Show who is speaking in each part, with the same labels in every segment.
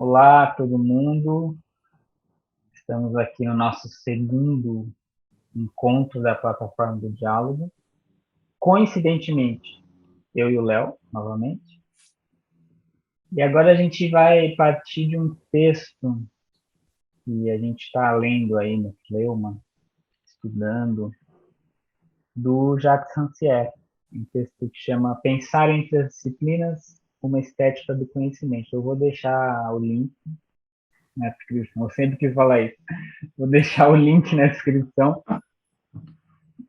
Speaker 1: Olá, todo mundo. Estamos aqui no nosso segundo encontro da plataforma do diálogo. Coincidentemente, eu e o Léo, novamente. E agora a gente vai partir de um texto que a gente está lendo aí no Fleuma, estudando, do Jacques Rancière. Um texto que chama Pensar entre as Disciplinas, uma Estética do Conhecimento. Eu vou deixar o link na descrição. Eu sempre quis falar isso. Vou deixar o link na descrição,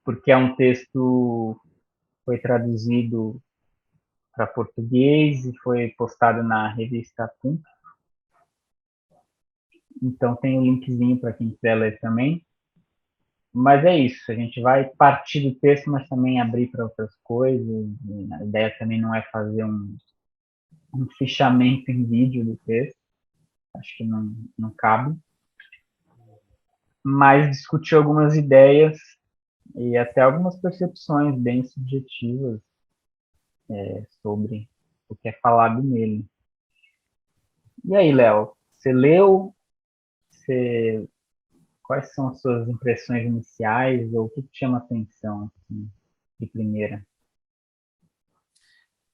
Speaker 1: porque é um texto que foi traduzido para português e foi postado na revista Pum. Então tem um linkzinho para quem quiser ler também. Mas é isso, a gente vai partir do texto, mas também abrir para outras coisas. A ideia também não é fazer um fichamento em vídeo do texto, acho que não cabe, mas discutir algumas ideias e até algumas percepções bem subjetivas sobre o que é falado nele. E aí, Léo, você leu? Você, quais são as suas impressões iniciais ou o que te chama atenção assim, de primeira?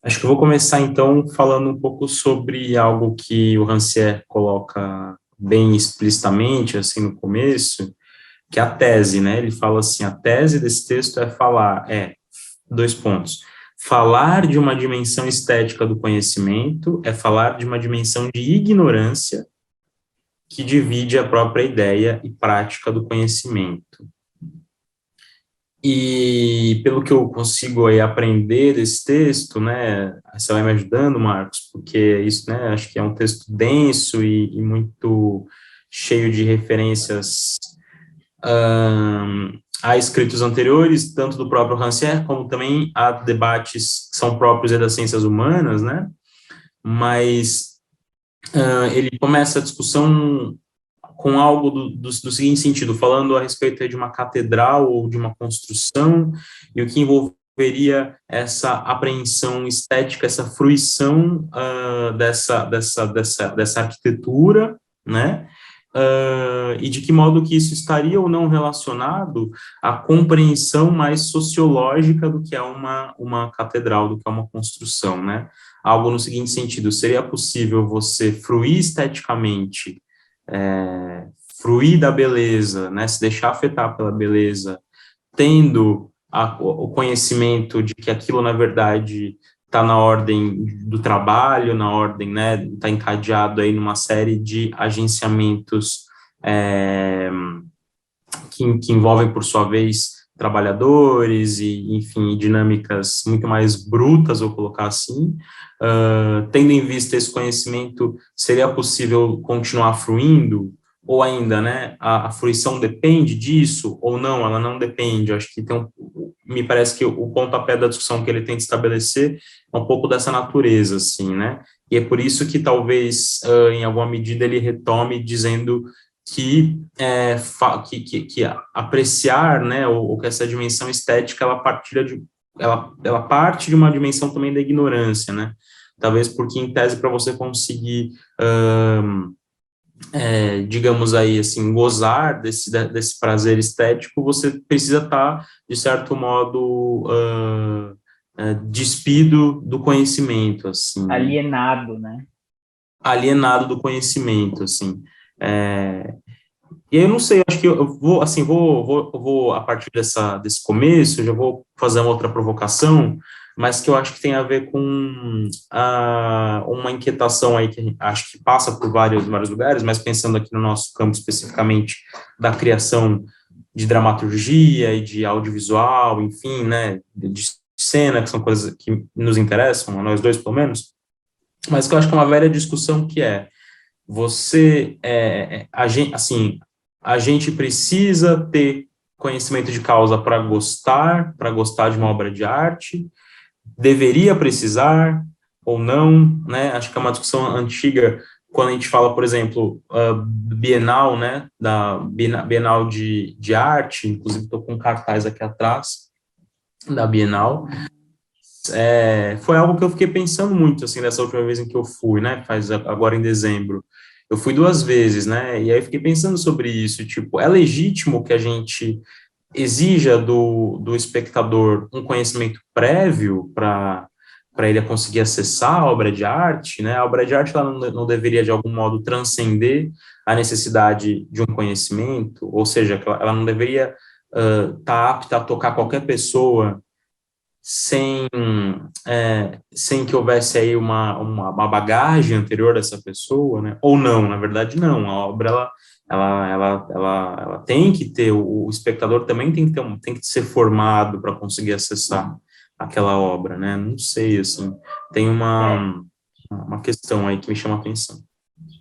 Speaker 2: Acho que eu vou começar então falando um pouco sobre algo que o Rancière coloca bem explicitamente assim no começo, que é a tese, né? Ele fala assim, a tese desse texto é falar, dois pontos. Falar de uma dimensão estética do conhecimento é falar de uma dimensão de ignorância que divide a própria ideia e prática do conhecimento. E pelo que eu consigo aí aprender desse texto, né, você vai me ajudando, Marcos, porque isso, né, acho que é um texto denso e muito cheio de referências a escritos anteriores, tanto do próprio Rancière, como também a debates que são próprios das ciências humanas, né, mas ele começa a discussão com algo do seguinte sentido, falando a respeito de uma catedral ou de uma construção, e o que envolveria essa apreensão estética, essa fruição dessa arquitetura, né? E de que modo que isso estaria ou não relacionado à compreensão mais sociológica do que é uma catedral, do que é uma construção, né? Algo no seguinte sentido, seria possível você fruir esteticamente, fruir da beleza, né, se deixar afetar pela beleza, tendo o conhecimento de que aquilo, na verdade, está na ordem do trabalho, na ordem, né, está encadeado aí numa série de agenciamentos que envolvem, por sua vez, trabalhadores e, enfim, dinâmicas muito mais brutas, vou colocar assim. Tendo em vista esse conhecimento, seria possível continuar fruindo? Ou ainda, né, a fruição depende disso ou não? Ela não depende. Acho que me parece que o pontapé da discussão que ele tenta estabelecer é um pouco dessa natureza, assim, né? E é por isso que talvez, em alguma medida, ele retome dizendo que apreciar, né, ou que essa dimensão estética, ela parte de uma dimensão também da ignorância, né, talvez porque, em tese, para você conseguir, digamos aí, assim, gozar desse prazer estético, você precisa estar, de certo modo, despido do conhecimento, assim, né,
Speaker 1: Alienado, né?
Speaker 2: alienado do conhecimento, assim, é, e aí eu não sei, acho que eu vou, assim, vou a partir desse começo, eu já vou fazer uma outra provocação, mas que eu acho que tem a ver com uma inquietação aí que acho que passa por vários lugares, mas pensando aqui no nosso campo especificamente da criação de dramaturgia e de audiovisual, enfim, né, de cena, que são coisas que nos interessam, a nós dois pelo menos, mas que eu acho que é uma velha discussão que é você, assim, a gente precisa ter conhecimento de causa para gostar de uma obra de arte, deveria precisar ou não, né? Acho que é uma discussão antiga quando a gente fala, por exemplo, Bienal, né? Da Bienal de arte, inclusive estou com um cartaz aqui atrás da Bienal, foi algo que eu fiquei pensando muito, assim, dessa última vez em que eu fui, né, agora em dezembro. Eu fui 2 vezes, né, e aí eu fiquei pensando sobre isso, tipo, é legítimo que a gente exija do espectador um conhecimento prévio para ele conseguir acessar a obra de arte, né? A obra de arte ela não deveria, de algum modo, transcender a necessidade de um conhecimento, ou seja, que ela não deveria estar apta a tocar qualquer pessoa sem, sem que houvesse aí uma bagagem anterior dessa pessoa, né? Ou não, na verdade, não. A obra, ela tem que ter, o espectador também tem que tem que ser formado para conseguir acessar aquela obra, né? Não sei, assim, tem uma questão aí que me chama a atenção.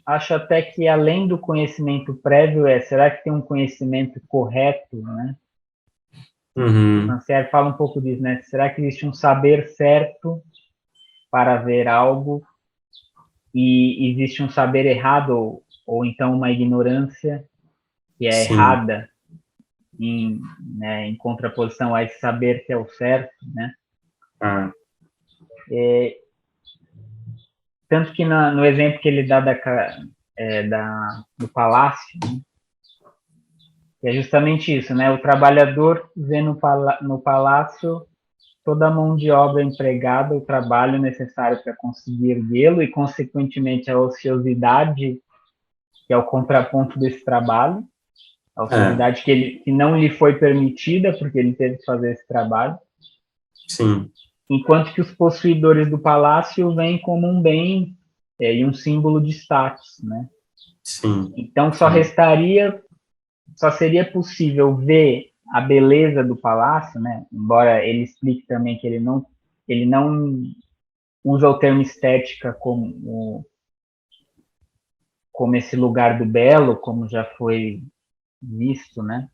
Speaker 1: Acho até que além do conhecimento prévio, será que tem um conhecimento correto, né? O
Speaker 2: Uhum.
Speaker 1: Rancière fala um pouco disso, né? Será que existe um saber certo para ver algo e existe um saber errado ou então uma ignorância que é
Speaker 2: Sim.
Speaker 1: errada né, em contraposição a esse saber que é o certo, né?
Speaker 2: Ah.
Speaker 1: Tanto que no exemplo que ele dá do palácio, né, é justamente isso, né? O trabalhador vê no palácio toda a mão de obra empregada, o trabalho necessário para conseguir erguê-lo e, consequentemente, a ociosidade, que é o contraponto desse trabalho, a ociosidade que não lhe foi permitida porque ele teve que fazer esse trabalho.
Speaker 2: Sim.
Speaker 1: Enquanto que os possuidores do palácio veem como um bem e um símbolo de status, né?
Speaker 2: Sim.
Speaker 1: Então só seria possível ver a beleza do palácio, né? Embora ele explique também que ele não usa o termo estética como esse lugar do belo, como já foi visto, né?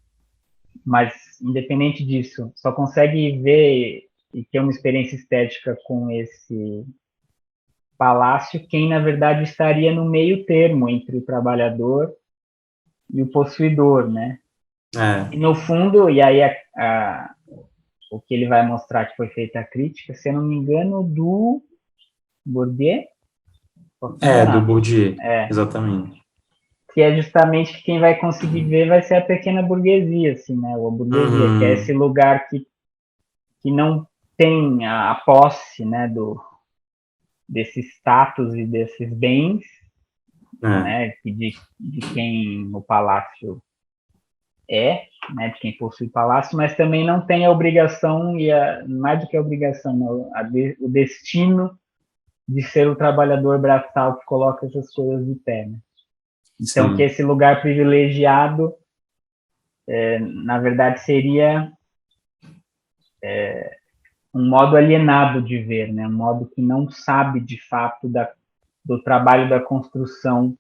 Speaker 1: Mas, independente disso, só consegue ver e ter uma experiência estética com esse palácio quem, na verdade, estaria no meio termo entre o trabalhador e o possuidor, né? E, no fundo, e aí o que ele vai mostrar que foi feita a crítica, se eu não me engano, do Bourdieu?
Speaker 2: Do Bourdieu, exatamente.
Speaker 1: Que é justamente que quem vai conseguir ver vai ser a pequena burguesia, assim, né? Ou a burguesia, que é esse lugar que não tem a posse, né, desse status e desses bens, né, de quem o palácio né, de quem possui o palácio, mas também não tem a obrigação, mais do que a obrigação, não, o destino de ser o trabalhador braçal que coloca essas coisas de pé, né? Então,
Speaker 2: Sim.
Speaker 1: que esse lugar privilegiado, na verdade, seria um modo alienado de ver, né? Um modo que não sabe, de fato, do trabalho da construção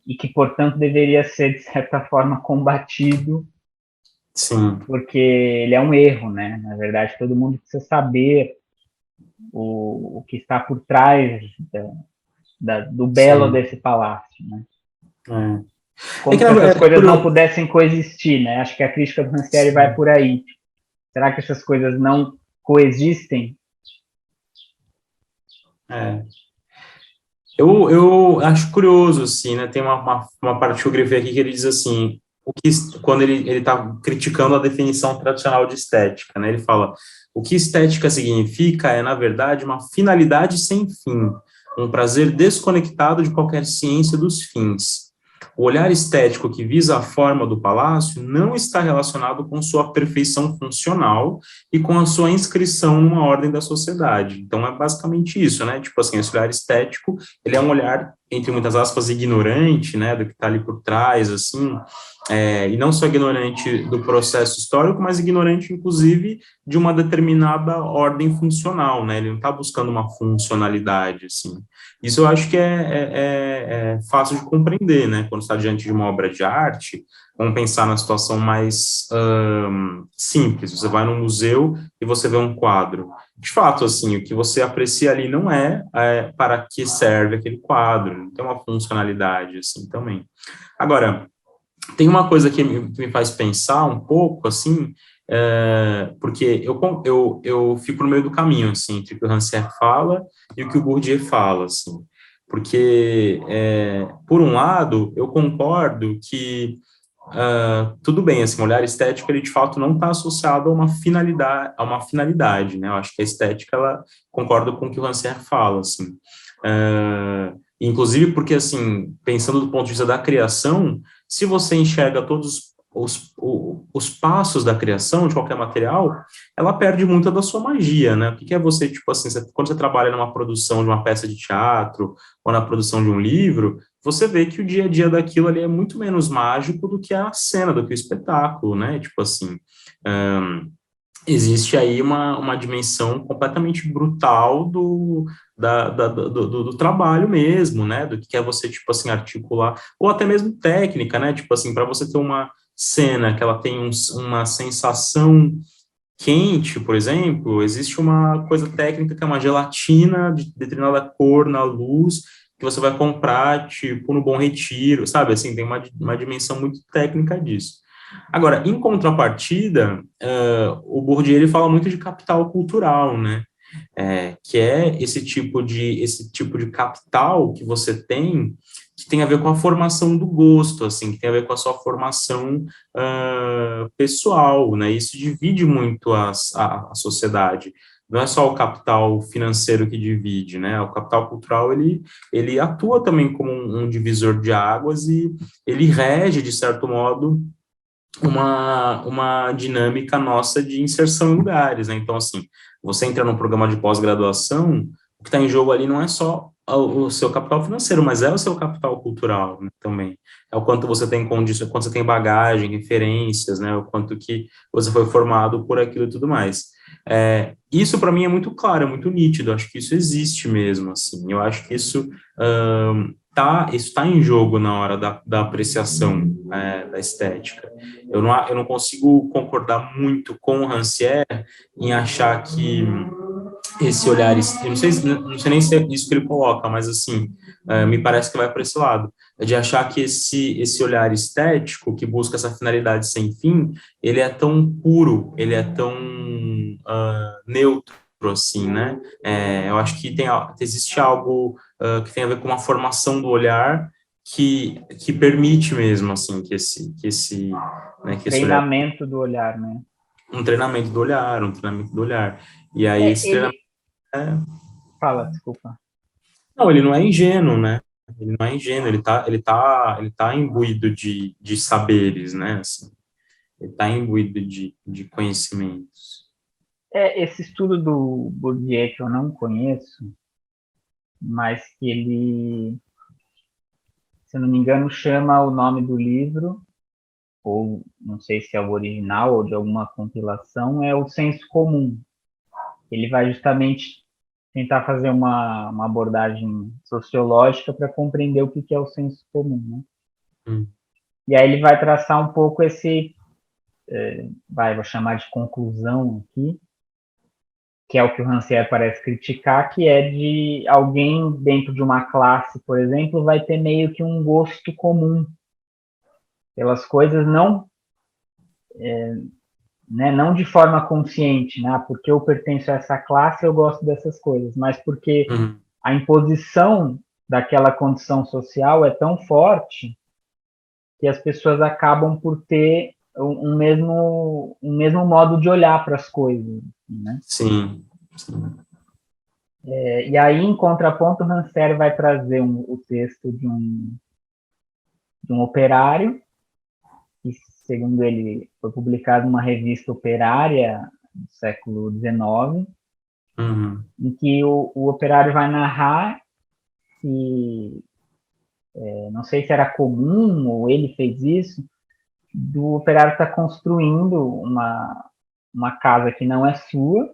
Speaker 1: e que, portanto, deveria ser, de certa forma, combatido.
Speaker 2: Sim.
Speaker 1: Porque ele é um erro, né? Na verdade, todo mundo precisa saber o que está por trás do belo desse palácio, né? Como se essas coisas não pudessem coexistir, né? Acho que a crítica do Rancière vai por aí. Será que essas coisas não coexistem?
Speaker 2: Eu acho curioso, assim, né? Tem uma parte que eu grifei aqui que ele diz assim, quando ele está criticando a definição tradicional de estética, né? Ele fala, o que estética significa é, na verdade, uma finalidade sem fim, um prazer desconectado de qualquer ciência dos fins. O olhar estético que visa a forma do palácio não está relacionado com sua perfeição funcional e com a sua inscrição numa ordem da sociedade. Então, é basicamente isso, né? Tipo assim, esse olhar estético, ele é um olhar, entre muitas aspas, ignorante, né, do que está ali por trás, assim, e não só ignorante do processo histórico, mas ignorante, inclusive, de uma determinada ordem funcional, né? Ele não está buscando uma funcionalidade, assim. Isso eu acho que é fácil de compreender, né? Quando está diante de uma obra de arte, vamos pensar na situação mais simples. Você vai num museu e você vê um quadro. De fato, assim, o que você aprecia ali não para que serve aquele quadro, não tem uma funcionalidade, assim, também. Agora, tem uma coisa que me faz pensar um pouco, assim, porque eu fico no meio do caminho, assim, entre o que o Rancière fala e o que o Bourdieu fala, assim, porque, por um lado, eu concordo que tudo bem, assim, o olhar estético, ele de fato não está associado a uma finalidade, né? Eu acho que a estética, ela concorda com o que o Rancière fala, assim. Inclusive porque, assim, pensando do ponto de vista da criação, se você enxerga todos os passos da criação de qualquer material, ela perde muito da sua magia, né? O que é você, tipo assim, quando você trabalha numa produção de uma peça de teatro ou na produção de um livro, você vê que o dia a dia daquilo ali é muito menos mágico do que a cena, do que o espetáculo, né? Tipo assim, existe aí uma dimensão completamente brutal do trabalho mesmo, né? Do que é você, tipo assim, articular, ou até mesmo técnica, né? Tipo assim, para você ter uma cena que ela tem uma sensação quente, por exemplo, existe uma coisa técnica que é uma gelatina de determinada cor na luz, que você vai comprar, tipo, no Bom Retiro, sabe? Assim, tem uma dimensão muito técnica disso. Agora, em contrapartida, o Bourdieu, ele fala muito de capital cultural, né? Que é esse tipo de capital que você tem, que tem a ver com a formação do gosto, assim, que tem a ver com a sua formação pessoal, né? Isso divide muito a sociedade. Não é só o capital financeiro que divide, né? O capital cultural, ele atua também como um divisor de águas e ele rege, de certo modo, uma dinâmica nossa de inserção em lugares, né? Então, assim, você entra num programa de pós-graduação, o que está em jogo ali não é só o seu capital financeiro, mas é o seu capital cultural, né, também. É o quanto você tem condições, quanto você tem bagagem, referências, né? O quanto que você foi formado por aquilo e tudo mais. Isso, para mim, é muito claro, é muito nítido. Acho que isso existe mesmo, assim. Eu acho que isso isso está em jogo na hora da apreciação da estética. Eu não consigo concordar muito com o Rancière em achar que esse olhar, eu não sei nem se é isso que ele coloca, mas assim, me parece que vai para esse lado, de achar que esse olhar estético, que busca essa finalidade sem fim, ele é tão puro, ele é tão neutro, assim, né? Eu acho que existe algo que tem a ver com uma formação do olhar que permite mesmo, assim, né, que esse olhar,
Speaker 1: Treinamento do olhar, né?
Speaker 2: um treinamento do olhar. E aí esse treinamento
Speaker 1: Ele fala, desculpa.
Speaker 2: não, ele não é ingênuo, né? Ele não é ingênuo, ele tá imbuído de saberes, né? Assim, ele tá imbuído de conhecimentos.
Speaker 1: Esse estudo do Bourdieu que eu não conheço, mas que ele, se eu não me engano, chama o nome do livro, ou não sei se é o original ou de alguma compilação, é o senso comum. Ele vai justamente tentar fazer uma abordagem sociológica para compreender o que é o senso comum, né? E aí ele vai traçar um pouco vou chamar de conclusão aqui, que é o que o Rancière parece criticar, que é de alguém dentro de uma classe, por exemplo, vai ter meio que um gosto comum pelas coisas, não de forma consciente, né? Porque eu pertenço a essa classe, eu gosto dessas coisas, mas porque
Speaker 2: Uhum.
Speaker 1: a imposição daquela condição social é tão forte que as pessoas acabam por ter um mesmo modo de olhar para as coisas, né?
Speaker 2: Sim, sim.
Speaker 1: E aí, em contraponto, o Rancière vai trazer o texto de um operário, que, segundo ele, foi publicado numa revista operária do século XIX,
Speaker 2: Uhum.
Speaker 1: em que o operário vai narrar que, não sei se era comum ou ele fez isso, do operário estar construindo uma casa que não é sua,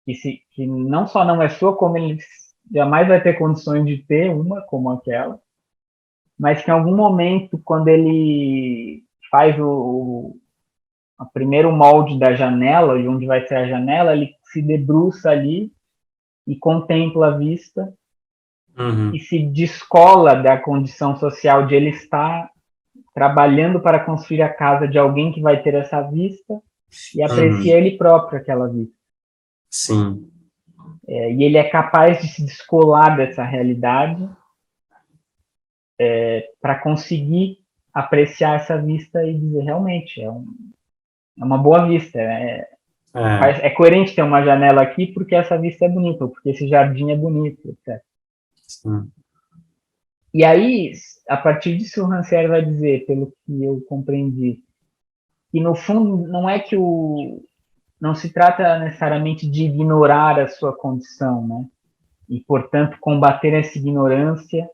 Speaker 1: que não só não é sua, como ele jamais vai ter condições de ter uma como aquela, mas que em algum momento, quando ele faz o primeiro molde da janela, de onde vai ser a janela, ele se debruça ali e contempla a vista e
Speaker 2: Uhum.
Speaker 1: se descola da condição social de ele estar trabalhando para construir a casa de alguém que vai ter essa vista e aprecia ele próprio aquela vista.
Speaker 2: Sim.
Speaker 1: E ele é capaz de se descolar dessa realidade para conseguir apreciar essa vista e dizer, realmente, é uma boa vista. É coerente ter uma janela aqui porque essa vista é bonita, ou porque esse jardim é bonito, etc.
Speaker 2: Sim.
Speaker 1: E aí, a partir disso, o Rancière vai dizer, pelo que eu compreendi, que no fundo não é que não se trata necessariamente de ignorar a sua condição, né? E, portanto, combater essa ignorância.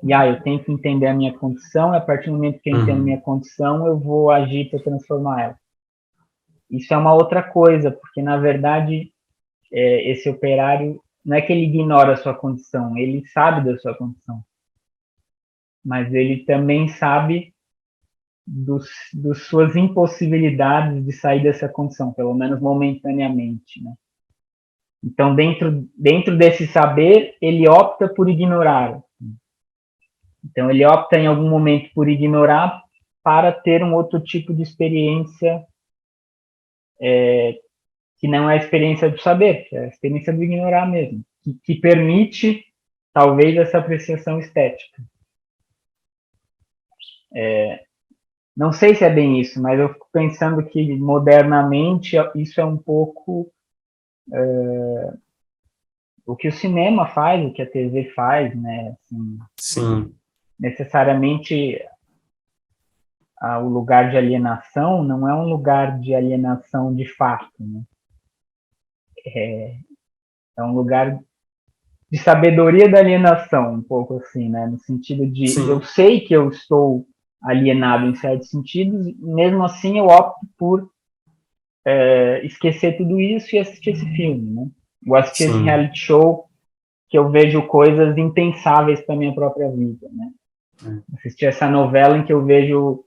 Speaker 1: E eu tenho que entender a minha condição, e a partir do momento que eu entendo minha condição, eu vou agir para transformar ela. Isso é uma outra coisa, porque, na verdade, esse operário, não é que ele ignora a sua condição, ele sabe da sua condição. Mas ele também sabe das suas impossibilidades de sair dessa condição, pelo menos momentaneamente, né? Então, dentro desse saber, ele opta por ignorar. Então, ele opta em algum momento por ignorar para ter um outro tipo de experiência que não é a experiência do saber, que é a experiência do ignorar mesmo, que permite, talvez, essa apreciação estética. Não sei se é bem isso, mas eu fico pensando que, modernamente, isso é um pouco o que o cinema faz, o que a TV faz, né? Assim,
Speaker 2: sim.
Speaker 1: Necessariamente, o lugar de alienação não é um lugar de alienação de fato, né? É um lugar de sabedoria da alienação, um pouco assim, né? No sentido de,
Speaker 2: Sim.
Speaker 1: eu sei que eu estou alienado em certos sentidos, mesmo assim eu opto por esquecer tudo isso e assistir esse filme, né? Ou assistir esse reality show, que eu vejo coisas impensáveis para minha própria vida, né? Assistir essa novela em que eu vejo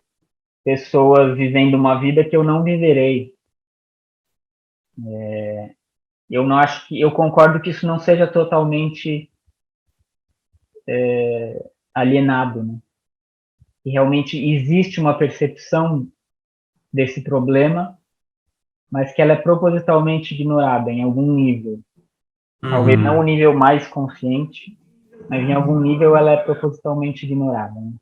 Speaker 1: pessoas vivendo uma vida que eu não viverei. Eu não acho que, eu concordo que isso não seja totalmente alienado, né? Que realmente existe uma percepção desse problema, mas que ela é propositalmente ignorada em algum nível. Talvez não o nível mais consciente, mas em algum nível ela é propositalmente ignorada, né?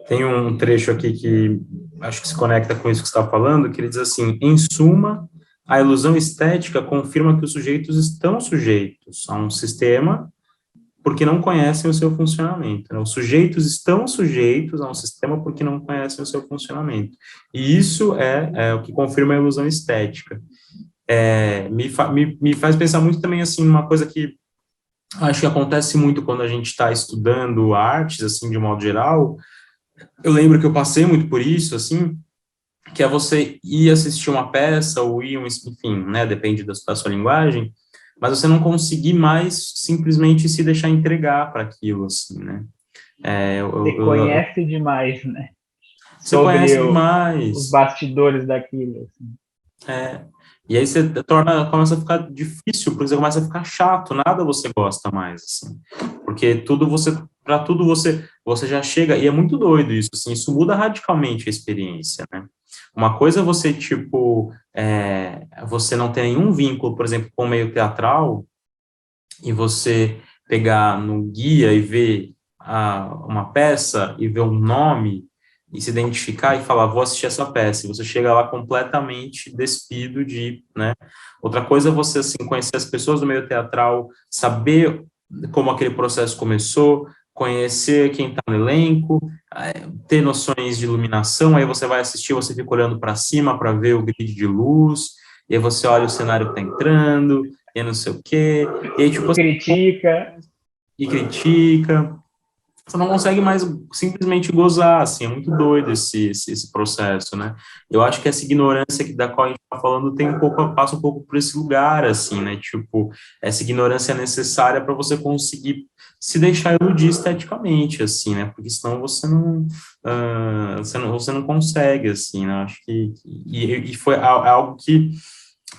Speaker 2: Tem um trecho aqui que acho que se conecta com isso que você está falando, que ele diz assim: em suma, a ilusão estética confirma que os sujeitos estão sujeitos a um sistema porque não conhecem o seu funcionamento, né? Os sujeitos estão sujeitos a um sistema porque não conhecem o seu funcionamento. E isso é o que confirma a ilusão estética. Me faz pensar muito também, assim, uma coisa que acho que acontece muito quando a gente está estudando artes, assim, de um modo geral. Eu lembro que eu passei muito por isso, assim, que é você ir assistir uma peça ou ir, enfim, né, depende da sua linguagem, mas você não conseguir mais simplesmente se deixar entregar para aquilo, assim, né?
Speaker 1: Você conhece demais, né?
Speaker 2: Você conhece demais.
Speaker 1: Os bastidores daquilo, assim.
Speaker 2: E aí começa a ficar difícil, porque você começa a ficar chato, nada você gosta mais, assim. Porque para tudo você já chega, e é muito doido isso, assim, isso muda radicalmente a experiência, né? Uma coisa é você, tipo, você não tem nenhum vínculo, por exemplo, com o meio teatral, e você pegar no guia e ver uma peça e ver um nome e se identificar e falar, vou assistir essa peça, e você chega lá completamente despido né? Outra coisa é você, assim, conhecer as pessoas do meio teatral, saber como aquele processo começou, conhecer quem está no elenco, ter noções de iluminação, aí você vai assistir, você fica olhando para cima para ver o grid de luz, e aí você olha o cenário que está entrando, e não sei o quê, e aí, tipo,
Speaker 1: critica.
Speaker 2: E critica. Você não consegue mais simplesmente gozar, assim, é muito doido esse processo, né? Eu acho que essa ignorância da qual a gente está falando passa um pouco por esse lugar, assim, né? Tipo, essa ignorância é necessária para você conseguir se deixar iludir esteticamente, assim, né? Porque senão você não consegue, assim, né? Acho que foi algo que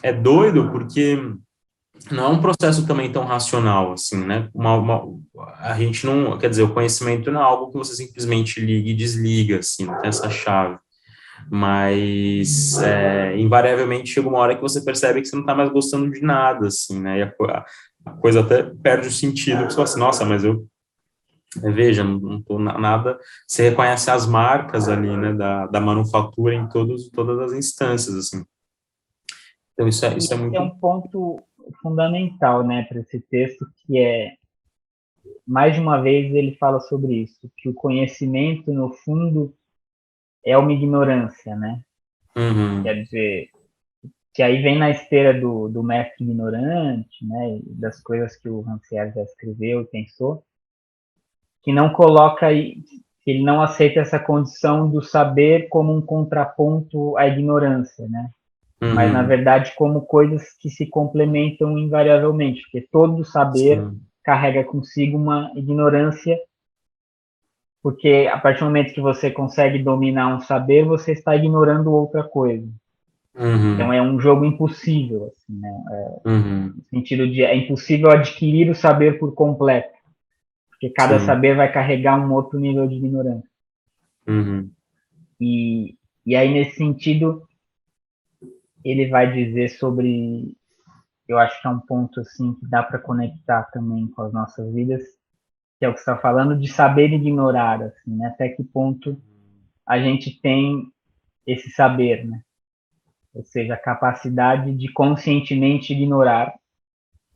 Speaker 2: é doido, porque não é um processo também tão racional, assim, né? A gente não, quer dizer, o conhecimento não é algo que você simplesmente liga e desliga, assim, não tem essa chave. Mas, invariavelmente, chega uma hora que você percebe que você não está mais gostando de nada, assim, né? E a coisa até perde o sentido, que você fala assim, nossa, mas veja, não tô nada, você reconhece as marcas ali, né, da manufatura em todas as instâncias, assim. Então, isso é
Speaker 1: E é
Speaker 2: muito...
Speaker 1: um ponto fundamental, né, para esse texto, que é, mais de uma vez ele fala sobre isso, que o conhecimento, no fundo, é uma ignorância, né?
Speaker 2: Uhum,
Speaker 1: Quer dizer, que aí vem na esteira do mestre ignorante, né, e das coisas que o Rancière já escreveu e pensou, que não coloca, que ele não aceita essa condição do saber como um contraponto à ignorância, né? Mas na
Speaker 2: uhum,
Speaker 1: verdade como coisas que se complementam invariavelmente, porque todo saber
Speaker 2: sim,
Speaker 1: carrega consigo uma ignorância, porque a partir do momento que você consegue dominar um saber, você está ignorando outra coisa. Então
Speaker 2: uhum,
Speaker 1: é um jogo impossível, assim, né?
Speaker 2: uhum,
Speaker 1: No sentido de é impossível adquirir o saber por completo, porque cada
Speaker 2: sim,
Speaker 1: saber vai carregar um outro nível de ignorância.
Speaker 2: uhum,
Speaker 1: E aí, nesse sentido, ele vai dizer sobre, eu acho que é um ponto assim que dá para conectar também com as nossas vidas, que é o que você está falando de saber ignorar, assim, né? Até que ponto a gente tem esse saber, né? Ou seja, a capacidade de conscientemente ignorar,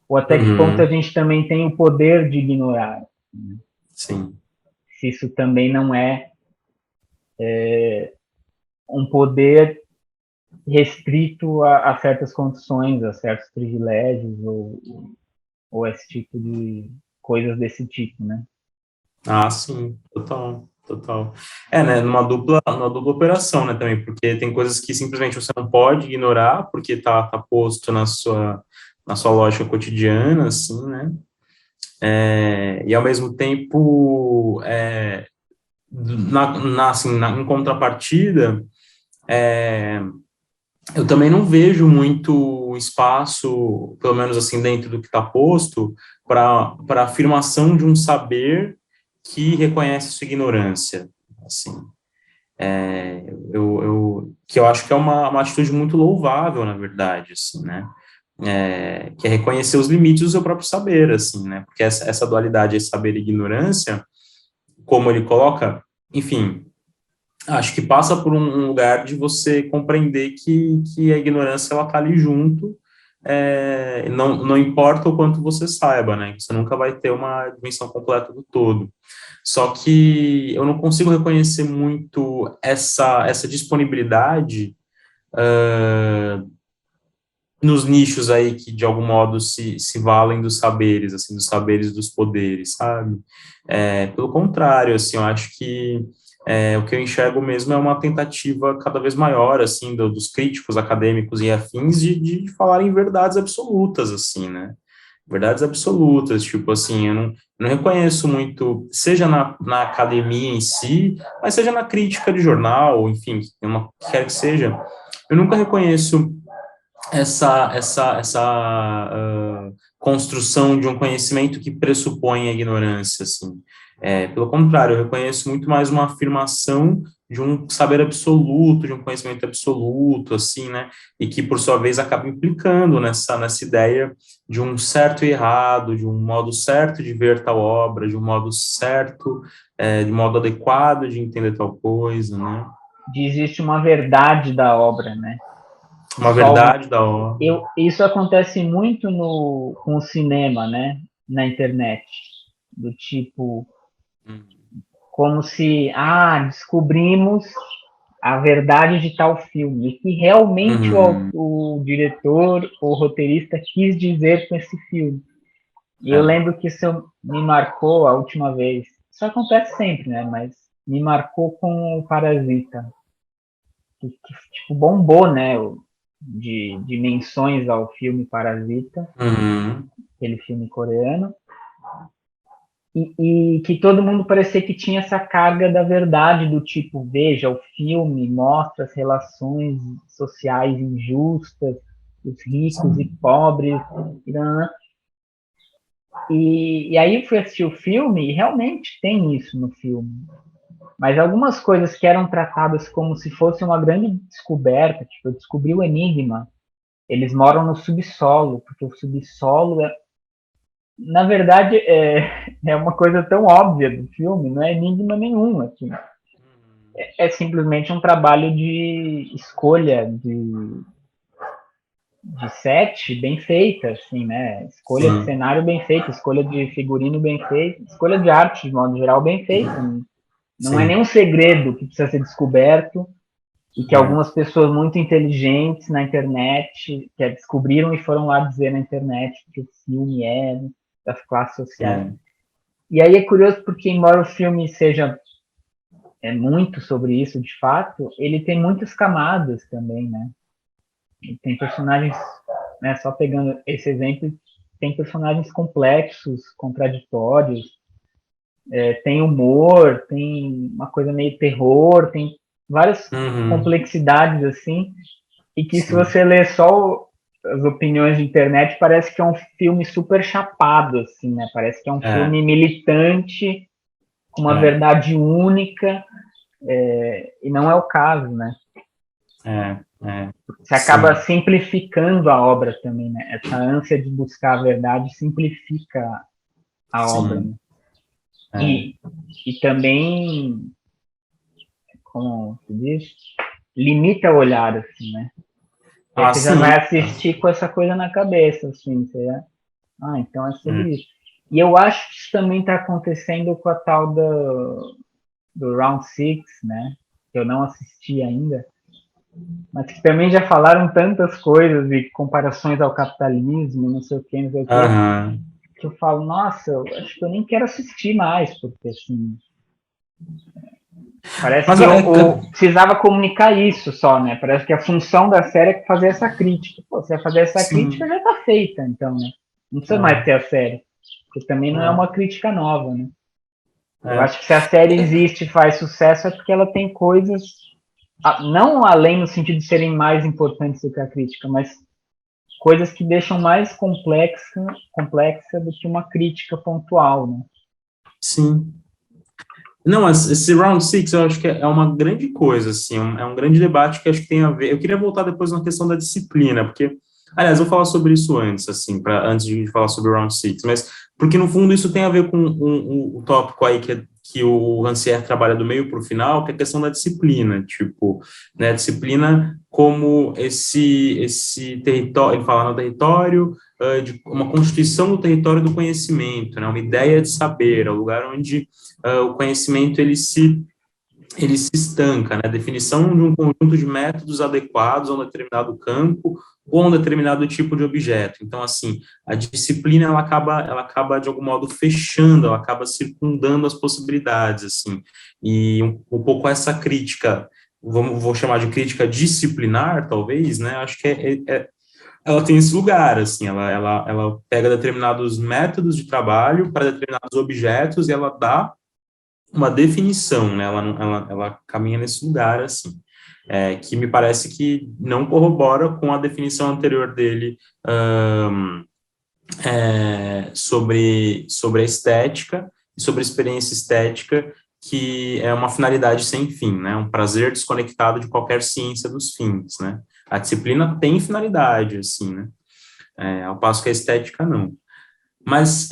Speaker 1: ou até que ponto a
Speaker 2: uhum,
Speaker 1: gente também tem o poder de ignorar, né?
Speaker 2: sim,
Speaker 1: Se isso também não é um poder restrito a certas condições, a certos privilégios, ou esse tipo de coisas desse tipo, né?
Speaker 2: ah, sim, total, total. Né, numa dupla operação, né, também, porque tem coisas que simplesmente você não pode ignorar, porque tá posto na sua lógica cotidiana, assim, né, e ao mesmo tempo, em contrapartida, eu também não vejo muito espaço, pelo menos assim, dentro do que está posto, para afirmação de um saber que reconhece sua ignorância, assim. Que eu acho que é uma atitude muito louvável, na verdade, assim, né? Que é reconhecer os limites do seu próprio saber, assim, né? Porque essa dualidade de saber e ignorância, como ele coloca, enfim, acho que passa por um lugar de você compreender que a ignorância, ela tá ali junto, não importa o quanto você saiba, né? Você nunca vai ter uma dimensão completa do todo. Só que eu não consigo reconhecer muito essa disponibilidade nos nichos aí que, de algum modo, se valem dos saberes, assim, dos saberes dos poderes, sabe? Pelo contrário, assim, eu acho que o que eu enxergo mesmo é uma tentativa cada vez maior, assim, dos críticos acadêmicos e afins de falarem verdades absolutas, assim, né? Verdades absolutas, tipo assim, eu não reconheço muito, seja na academia em si, mas seja na crítica de jornal, enfim, quer que seja, eu nunca reconheço essa construção de um conhecimento que pressupõe a ignorância, assim. Pelo contrário, eu reconheço muito mais uma afirmação de um saber absoluto, de um conhecimento absoluto, assim, né, e que, por sua vez, acaba implicando nessa ideia de um certo e errado, de um modo certo de ver tal obra, de um modo certo, de modo adequado de entender tal coisa, né.
Speaker 1: De existe uma verdade da obra, né?
Speaker 2: Uma
Speaker 1: Só uma.
Speaker 2: verdade da obra.
Speaker 1: Isso acontece muito com o cinema, né? Na internet. Do tipo, como se, descobrimos a verdade de tal filme, e que realmente
Speaker 2: Uhum.
Speaker 1: o diretor ou roteirista quis dizer com esse filme. E eu lembro que isso me marcou a última vez. Isso acontece sempre, né? Mas me marcou com o Parasita, que tipo, bombou, né? De menções ao filme Parasita,
Speaker 2: Uhum.
Speaker 1: aquele filme coreano, e que todo mundo parecia que tinha essa carga da verdade, do tipo, veja, o filme mostra as relações sociais injustas, os ricos e pobres, e aí eu fui assistir o filme e realmente tem isso no filme. Mas algumas coisas que eram tratadas como se fosse uma grande descoberta, tipo, eu descobri o enigma, eles moram no subsolo, porque o subsolo na verdade, é uma coisa tão óbvia do filme, não é enigma nenhum, assim. É simplesmente um trabalho de escolha de set bem feita, assim, né? Escolha de
Speaker 2: Sim,
Speaker 1: cenário bem feita, escolha de figurino bem feita, escolha de arte, de modo geral, bem feita. Não é
Speaker 2: sim,
Speaker 1: nenhum segredo que precisa ser descoberto e que
Speaker 2: é,
Speaker 1: algumas pessoas muito inteligentes na internet que descobriram e foram lá dizer na internet que o filme é das classes sociais.
Speaker 2: é.
Speaker 1: E aí é curioso porque, embora o filme seja muito sobre isso, de fato, ele tem muitas camadas também, né? Ele tem personagens, né, só pegando esse exemplo, tem personagens complexos, contraditórios, tem humor, tem uma coisa meio terror, tem várias
Speaker 2: Uhum,
Speaker 1: complexidades assim, e que se
Speaker 2: sim,
Speaker 1: você ler só as opiniões de internet, parece que é um filme super chapado, assim, né? Parece que é um
Speaker 2: é,
Speaker 1: filme militante, com uma
Speaker 2: é,
Speaker 1: verdade única, e não é o caso, né? Você acaba
Speaker 2: sim,
Speaker 1: simplificando a obra também, né? Essa ânsia de buscar a verdade simplifica a obra, né?
Speaker 2: sim, é.
Speaker 1: E, e também, como se diz, limita o olhar, assim, né? E aí
Speaker 2: Ah,
Speaker 1: você já vai
Speaker 2: sim,
Speaker 1: assistir com essa coisa na cabeça, assim, então é
Speaker 2: hum,
Speaker 1: sobre isso. E eu acho que isso também está acontecendo com a tal do Round Six, né? Que eu não assisti ainda, mas que também já falaram tantas coisas e comparações ao capitalismo, não sei o que, não sei o que,
Speaker 2: aham.
Speaker 1: que eu falo, nossa, eu acho que eu nem quero assistir mais, porque assim, parece
Speaker 2: Mas
Speaker 1: que precisava comunicar isso só, né? Parece que a função da série é fazer essa crítica. Pô, se vai fazer essa crítica,
Speaker 2: sim,
Speaker 1: já tá feita, então, né? Não precisa mais
Speaker 2: é,
Speaker 1: ter a série. Porque também não é
Speaker 2: é,
Speaker 1: uma crítica nova, né? Eu
Speaker 2: é.
Speaker 1: acho que se a série existe e faz sucesso é porque ela tem coisas, não além no sentido de serem mais importantes do que a crítica, mas coisas que deixam mais complexa do que uma crítica pontual, né?
Speaker 2: Sim. Não, esse Round Six eu acho que é uma grande coisa, assim, é um grande debate que acho que tem a ver. Eu queria voltar depois na questão da disciplina, porque, aliás, eu vou falar sobre isso antes, assim, antes de falar sobre o Round Six, mas porque no fundo isso tem a ver com o tópico aí que o Rancière trabalha do meio para o final, que é a questão da disciplina, tipo, né, disciplina como esse território, ele fala no território, de uma constituição do território do conhecimento, né, uma ideia de saber, é o lugar onde o conhecimento ele se estanca, né? A definição de um conjunto de métodos adequados a um determinado campo ou a um determinado tipo de objeto. Então, assim, a disciplina ela acaba de algum modo fechando, ela acaba circundando as possibilidades, assim. E um pouco essa crítica, vou chamar de crítica disciplinar, talvez, né? Acho que ela tem esse lugar, assim, ela pega determinados métodos de trabalho para determinados objetos e ela dá uma definição, né? Ela caminha nesse lugar, assim, que me parece que não corrobora com a definição anterior dele sobre a estética e sobre a experiência estética, que é uma finalidade sem fim, né? Um prazer desconectado de qualquer ciência dos fins, né? A disciplina tem finalidade, assim, né? Ao passo que a estética não. Mas,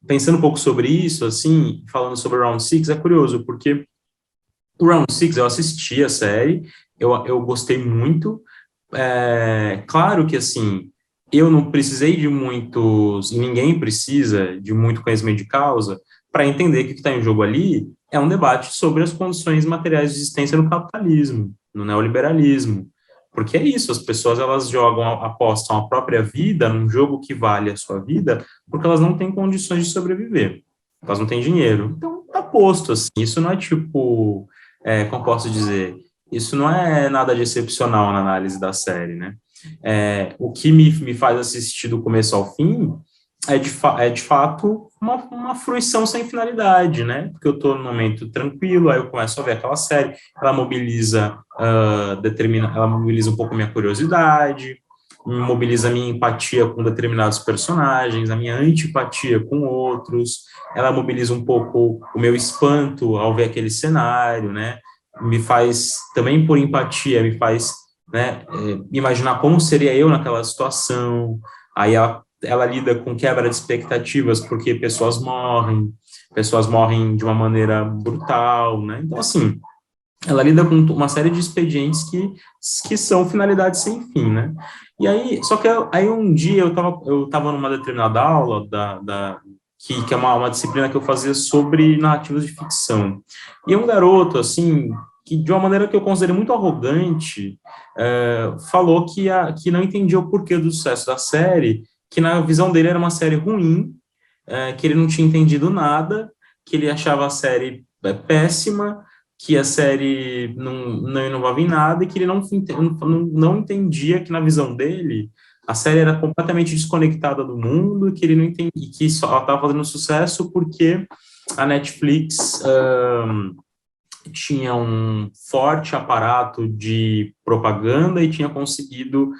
Speaker 2: pensando um pouco sobre isso, assim, falando sobre o Round Six, é curioso, porque o Round Six eu assisti a série, eu gostei muito. Claro que, assim, eu não precisei de muitos, e ninguém precisa de muito conhecimento de causa para entender que o que está em jogo ali é um debate sobre as condições materiais de existência no capitalismo, no neoliberalismo. Porque é isso, as pessoas elas jogam, apostam a própria vida num jogo que vale a sua vida, porque elas não têm condições de sobreviver, elas não têm dinheiro. Então, tá posto, assim, isso não é tipo, como posso dizer, isso não é nada de excepcional na análise da série, né? O que me faz assistir do começo ao fim é de fato uma fruição sem finalidade, né? Porque eu estou num momento tranquilo, aí eu começo a ver aquela série, ela mobiliza, ela mobiliza um pouco minha curiosidade, mobiliza a minha empatia com determinados personagens, a minha antipatia com outros, ela mobiliza um pouco o meu espanto ao ver aquele cenário, né? Me faz, também por empatia, me faz, né, imaginar como seria eu naquela situação. Aí ela lida com quebra de expectativas, porque pessoas morrem de uma maneira brutal, né? Então, assim, ela lida com uma série de expedientes que são finalidades sem fim, né? E aí, só que aí um dia eu tava numa determinada aula que é uma disciplina que eu fazia sobre narrativas de ficção. E um garoto, assim, que de uma maneira que eu considerei muito arrogante, falou que não entendia o porquê do sucesso da série, que na visão dele era uma série ruim, que ele não tinha entendido nada, que ele achava a série péssima, que a série não inovava em nada e que ele não entendia que, na visão dele, a série era completamente desconectada do mundo, que ele não entendia, que só estava fazendo sucesso porque a Netflix tinha um forte aparato de propaganda e tinha conseguido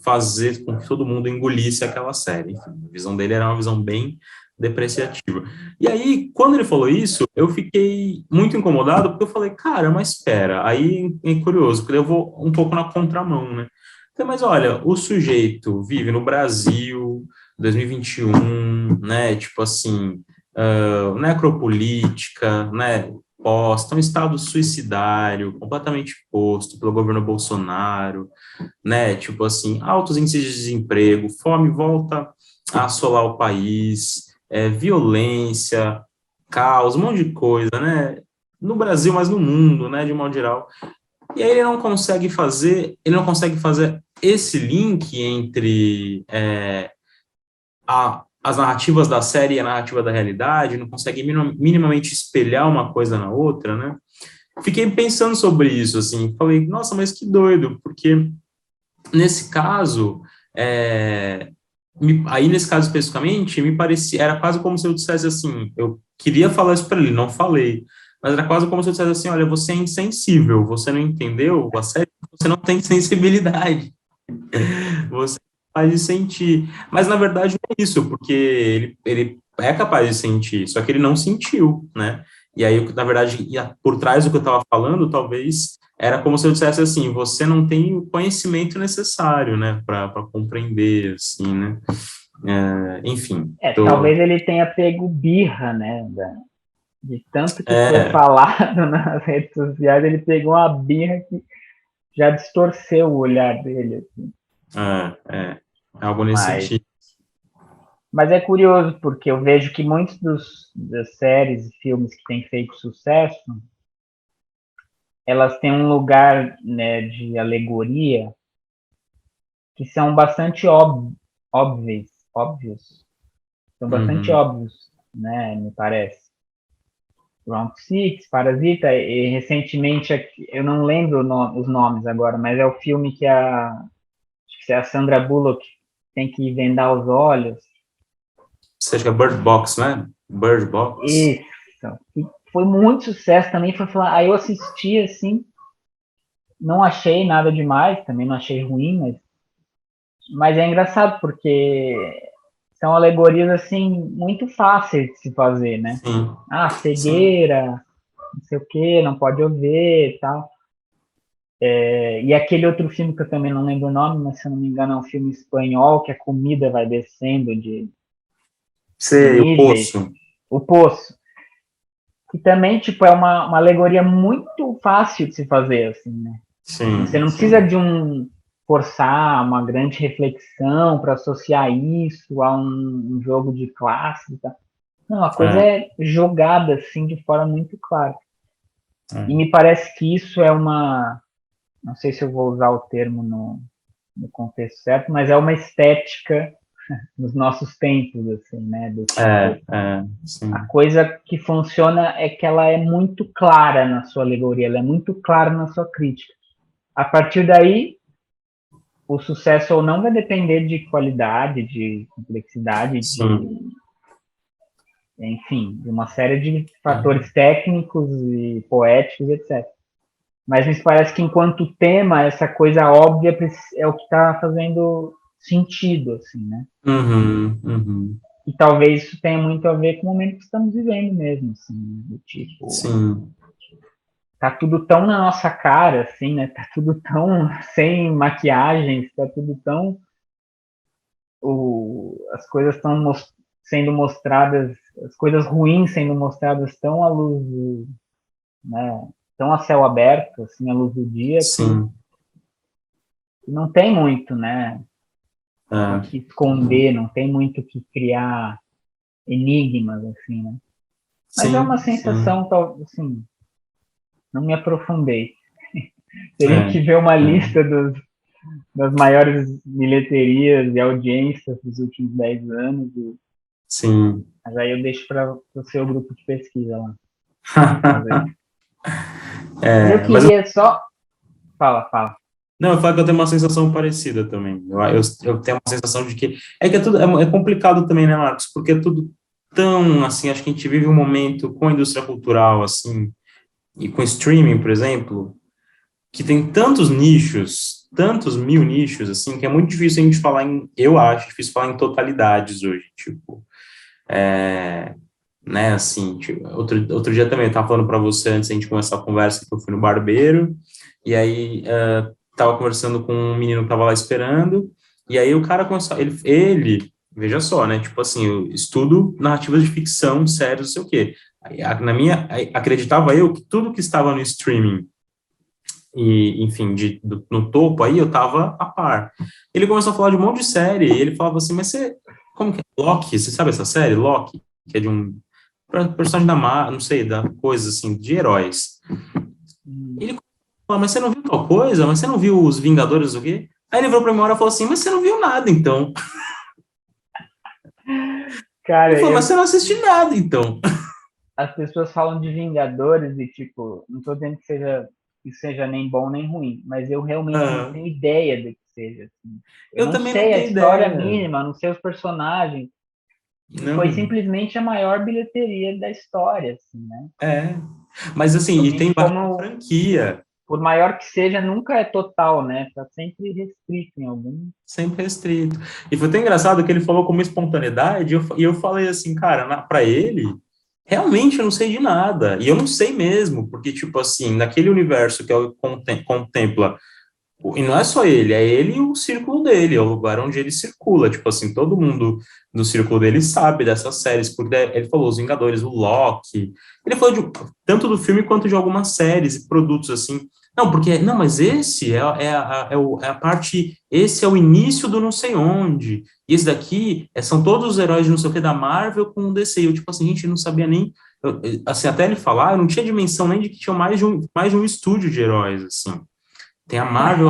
Speaker 2: fazer com que todo mundo engolisse aquela série. Enfim, a visão dele era uma visão bem depreciativa. E aí, quando ele falou isso, eu fiquei muito incomodado, porque eu falei, cara, mas espera, aí é curioso, porque eu vou um pouco na contramão, né? Então, mas olha, o sujeito vive no Brasil, 2021, né, tipo assim, necropolítica, né, posta, um estado suicidário, completamente posto pelo governo Bolsonaro, né, tipo assim, altos índices de desemprego, fome volta a assolar o país, violência, caos, um monte de coisa, né, no Brasil, mas no mundo, né, de modo geral. E aí ele não consegue fazer esse link entre as narrativas da série e a narrativa da realidade, não consegue minimamente espelhar uma coisa na outra, né? Fiquei pensando sobre isso, assim, falei, nossa, mas que doido, porque nesse caso, aí nesse caso especificamente, me parecia, era quase como se eu dissesse assim, eu queria falar isso para ele, não falei, mas era quase como se eu dissesse assim, olha, você é insensível, você não entendeu a série, você não tem sensibilidade. Você é capaz de sentir. Mas, na verdade, não é isso, porque ele é capaz de sentir, só que ele não sentiu, né? E aí, na verdade, por trás do que eu estava falando, talvez era como se eu dissesse assim, você não tem o conhecimento necessário, né, para compreender, assim, né? Enfim,
Speaker 1: Talvez ele tenha pego birra, né? De tanto que foi
Speaker 2: é,
Speaker 1: falado nas redes sociais, ele pegou uma birra que já distorceu o olhar dele. Assim.
Speaker 2: é algo nesse
Speaker 1: Mas,
Speaker 2: sentido.
Speaker 1: mas é curioso, porque eu vejo que muitos das séries e filmes que têm feito sucesso, elas têm um lugar, né, de alegoria que são bastante óbvios, são bastante
Speaker 2: Uhum.
Speaker 1: óbvios, né, me parece. Round Six, Parasita, e recentemente, eu não lembro os nomes agora, mas é o filme que acho que é a Sandra Bullock tem que vendar os olhos.
Speaker 2: Você acha que é Bird Box, né? Bird Box.
Speaker 1: Isso. E foi muito sucesso também. Foi falar, aí eu assisti assim, não achei nada demais, também não achei ruim, mas é engraçado porque são alegorias assim muito fáceis de se fazer, né?
Speaker 2: Sim,
Speaker 1: Ah,
Speaker 2: sim.
Speaker 1: cegueira, não sei o que, não pode ouvir e tal. E aquele outro filme que eu também não lembro o nome, mas se eu não me engano é um filme espanhol que a comida vai descendo de
Speaker 2: Sei, o
Speaker 1: níveis.
Speaker 2: Poço.
Speaker 1: O Poço, que também tipo é uma alegoria muito fácil de se fazer, assim, né? Você
Speaker 2: Sim,
Speaker 1: não precisa
Speaker 2: sim.
Speaker 1: de forçar uma grande reflexão para associar isso a um jogo de classe. Tá? Não, a coisa
Speaker 2: É,
Speaker 1: é jogada assim de forma muito clara. E
Speaker 2: é.
Speaker 1: me parece que isso é não sei se eu vou usar o termo no contexto certo, mas é uma estética nos nossos tempos, assim, né? Do tipo, a
Speaker 2: Sim.
Speaker 1: coisa que funciona é que ela é muito clara na sua alegoria, ela é muito clara na sua crítica. A partir daí, o sucesso ou não vai depender de qualidade, de complexidade,
Speaker 2: Sim.
Speaker 1: enfim, de uma série de
Speaker 2: É.
Speaker 1: fatores técnicos e poéticos, etc. Mas me parece que enquanto tema, essa coisa óbvia é o que está fazendo sentido, assim, né? E talvez isso tenha muito a ver com o momento que estamos vivendo mesmo, assim, né? Do tipo,
Speaker 2: Sim.
Speaker 1: tá tudo tão na nossa cara, assim, né? Tá tudo tão sem maquiagens, tá tudo tão... as coisas estão sendo mostradas, as coisas ruins sendo mostradas tão à luz, né? Tão a céu aberto, assim, à luz do dia,
Speaker 2: Sim.
Speaker 1: que não tem muito, né? O que esconder, não tem muito o que criar enigmas, assim, né? Mas é uma
Speaker 2: Sim, sim.
Speaker 1: sensação, assim, não me aprofundei. Teria
Speaker 2: É,
Speaker 1: que ver uma
Speaker 2: é.
Speaker 1: lista das maiores bilheterias e audiências dos últimos 10 anos,
Speaker 2: Sim.
Speaker 1: mas aí eu deixo para o seu grupo de pesquisa lá fazer. Mas eu
Speaker 2: Mas
Speaker 1: queria só... Fala.
Speaker 2: não, eu falo que eu tenho uma sensação parecida também. Eu tenho uma sensação de que é tudo é complicado também, né, Marcos? Porque é tudo tão assim. Acho que a gente vive um momento com a indústria cultural assim e com streaming, por exemplo, que tem tantos nichos, tantos mil nichos assim, que é muito difícil a gente falar em. Eu acho difícil falar em totalidades hoje, tipo, né? Assim, tipo, outro dia também eu estava falando para você antes a gente começar a conversa que eu fui no barbeiro e aí tava conversando com um menino que tava lá esperando, e aí o cara começou, veja só, né, tipo assim, eu estudo narrativas de ficção, séries, não sei o quê. Acreditava eu que tudo que estava no streaming e, enfim, no topo aí, eu tava a par. Ele começou a falar de um monte de série, e ele falava assim, mas como que é? Loki, você sabe essa série? Loki, que é de um personagem não sei, da coisa, assim, de heróis. Ele falou, mas você não viu tal coisa? Mas você não viu os Vingadores, o quê? Aí ele virou pra mim uma hora e falou assim, mas você não viu nada, então. Ele
Speaker 1: Cara,
Speaker 2: falou, mas você não assiste nada, então.
Speaker 1: as pessoas falam de Vingadores e, tipo, não tô dizendo que seja nem bom nem ruim, mas eu realmente não
Speaker 2: Ah,
Speaker 1: tenho ideia do que seja. Assim. Eu
Speaker 2: eu
Speaker 1: não
Speaker 2: também não
Speaker 1: sei a
Speaker 2: tenho
Speaker 1: história
Speaker 2: ideia.
Speaker 1: mínima, não sei os personagens. E foi
Speaker 2: Não,
Speaker 1: simplesmente a maior bilheteria da história, assim, né?
Speaker 2: é. Mas assim, e tem
Speaker 1: Realmente,
Speaker 2: bastante
Speaker 1: como,
Speaker 2: franquia.
Speaker 1: por maior que seja, nunca é total, né? Tá sempre restrito em algum.
Speaker 2: Sempre restrito. E foi até engraçado que ele falou com uma espontaneidade, e eu falei assim, cara, para ele, realmente eu não sei de nada. E eu não sei mesmo, porque, tipo assim, naquele universo que ele contempla, e não é só ele e o círculo dele, é o lugar onde ele circula. Tipo assim, todo mundo do círculo dele sabe dessas séries, porque ele falou Os Vingadores, o Loki. Ele falou tanto do filme quanto de algumas séries e produtos assim. Não, porque, não, mas esse é a parte, esse é o início do não sei onde. E esse daqui são todos os heróis de não sei o que da Marvel com o DC. Eu, tipo assim, gente, não sabia nem. Assim, até ele falar, eu não tinha dimensão nem de que tinha mais de um estúdio de heróis, assim. Tem a Marvel.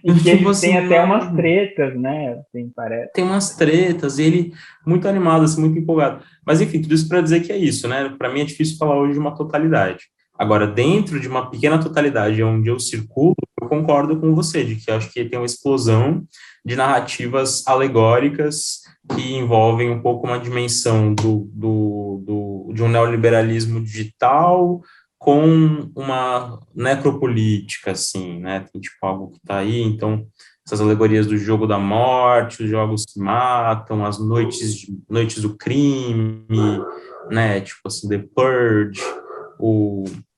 Speaker 1: E que
Speaker 2: Tipo
Speaker 1: eles
Speaker 2: assim,
Speaker 1: têm até umas
Speaker 2: mano,
Speaker 1: tretas, né? Assim, parece.
Speaker 2: tem umas tretas, e ele muito animado, assim, muito empolgado. Mas enfim, tudo isso para dizer que é isso, né? Para mim é difícil falar hoje de uma totalidade. Agora, dentro de uma pequena totalidade onde eu circulo, eu concordo com você, de que acho que tem uma explosão de narrativas alegóricas que envolvem um pouco uma dimensão de um neoliberalismo digital com uma necropolítica, assim, né? Tem tipo algo que está aí, então essas alegorias do jogo da morte, os jogos que matam, as noites do crime, né, tipo assim, The Purge,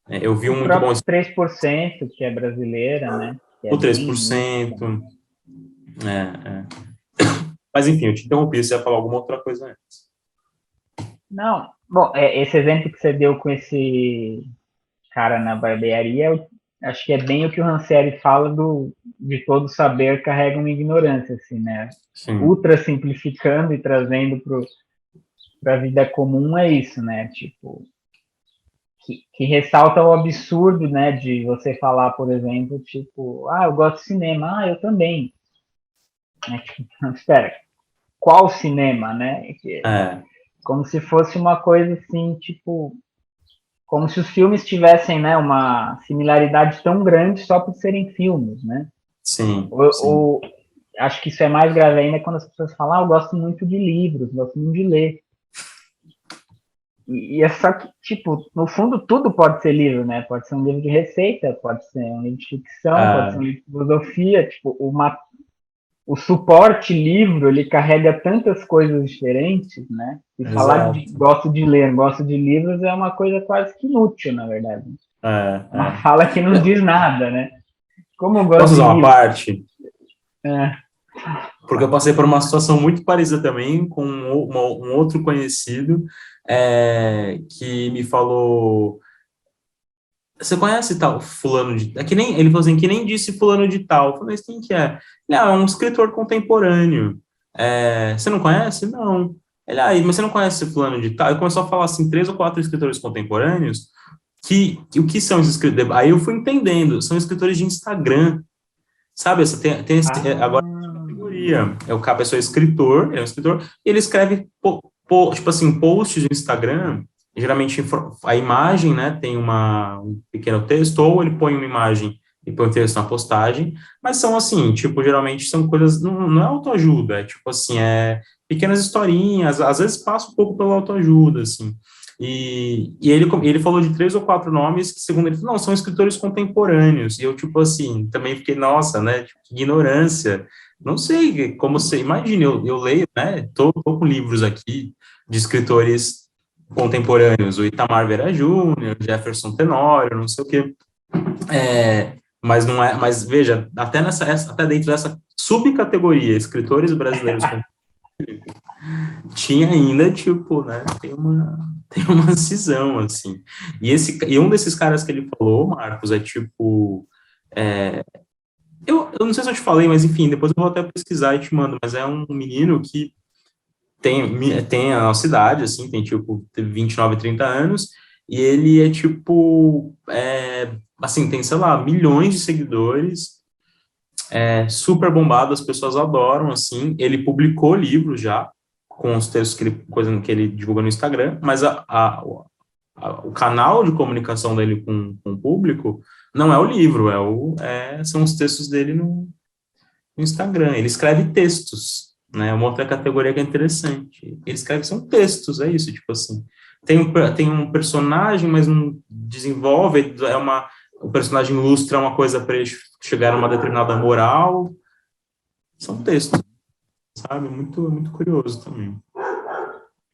Speaker 2: eu vi
Speaker 1: O
Speaker 2: um muito bom,
Speaker 1: próprio 3% que é brasileira, né? Que é
Speaker 2: o
Speaker 1: bem isso
Speaker 2: 3%,
Speaker 1: também.
Speaker 2: é. Mas enfim, eu te interrompi, você ia falar alguma outra coisa antes.
Speaker 1: Não, bom, esse exemplo que você deu com esse cara na barbearia, acho que é bem o que o Rancière fala de todo saber carrega uma ignorância, assim, né?
Speaker 2: Sim,
Speaker 1: Ultra simplificando e trazendo para a vida comum é isso, né? Tipo, que ressalta o absurdo, né? De você falar, por exemplo, tipo, eu gosto de cinema, eu também. Né? Tipo, espera, qual cinema, né?
Speaker 2: é,
Speaker 1: Como se fosse uma coisa assim, tipo, como se os filmes tivessem, né, uma similaridade tão grande só por serem filmes, né?
Speaker 2: sim, sim,
Speaker 1: Ou acho que isso é mais grave ainda quando as pessoas falam, eu gosto muito de livros, gosto muito de ler. E é só que, tipo, no fundo tudo pode ser livro, né? Pode ser um livro de receita, pode ser um livro de ficção, pode ser um livro de filosofia, tipo, o suporte livro, ele carrega tantas coisas diferentes, né? E falar de
Speaker 2: Exato.
Speaker 1: gosto de ler, gosto de livros é uma coisa quase que inútil, na verdade.
Speaker 2: É,
Speaker 1: Uma
Speaker 2: é.
Speaker 1: fala que não diz nada, né? Como eu gosto
Speaker 2: Posso
Speaker 1: de
Speaker 2: usar uma
Speaker 1: livro.
Speaker 2: parte?
Speaker 1: É,
Speaker 2: Porque eu passei por uma situação muito parecida também com um outro conhecido que me falou: você conhece tal fulano de... É que nem, ele falou assim, que nem disse fulano de tal. Eu falei, mas quem que é? Ele, é um escritor contemporâneo. Você não conhece? Não. Ele, mas você não conhece fulano de tal? Ele começou a falar, assim, 3 ou 4 escritores contemporâneos que o que são os escritores? Aí eu fui entendendo, são escritores de Instagram, sabe? Agora
Speaker 1: ah,
Speaker 2: tem categoria. A pessoa é escritor, é um escritor, e ele escreve, tipo assim, posts no Instagram, geralmente a imagem, né, tem um pequeno texto, ou ele põe uma imagem e põe o texto na postagem, mas são assim, tipo, geralmente são coisas, não é autoajuda, é tipo assim, pequenas historinhas, às vezes passa um pouco pela autoajuda, assim. E ele falou de 3 ou 4 nomes que, segundo ele, não, são escritores contemporâneos. E eu, tipo assim, também fiquei, nossa, né, tipo, que ignorância. Não sei como você, imagine, eu leio, né, tô com livros aqui de escritores contemporâneos, o Itamar Vera Júnior, Jefferson Tenório, não sei o quê. Mas não é, mas veja, até dentro dessa subcategoria, escritores brasileiros tinha ainda, tipo, né, tem uma cisão, assim. E um desses caras que ele falou, Marcos, é tipo, é, eu não sei se eu te falei, mas enfim, depois eu vou até pesquisar e te mando, mas é um menino que tem a nossa idade, assim, tem tipo 29, 30 anos, e ele é tipo, assim, tem, sei lá, milhões de seguidores, super bombado, as pessoas adoram, assim, ele publicou livros já, com os textos que ele divulga no Instagram, mas o canal de comunicação dele com o público não é o livro, são os textos dele no Instagram. Ele escreve textos, né? Uma outra categoria que é interessante. Ele escreve, são textos, é isso, tipo assim. Tem um personagem, mas não desenvolve, o personagem ilustra uma coisa para ele chegar a uma determinada moral. São textos, sabe? Muito, muito curioso também.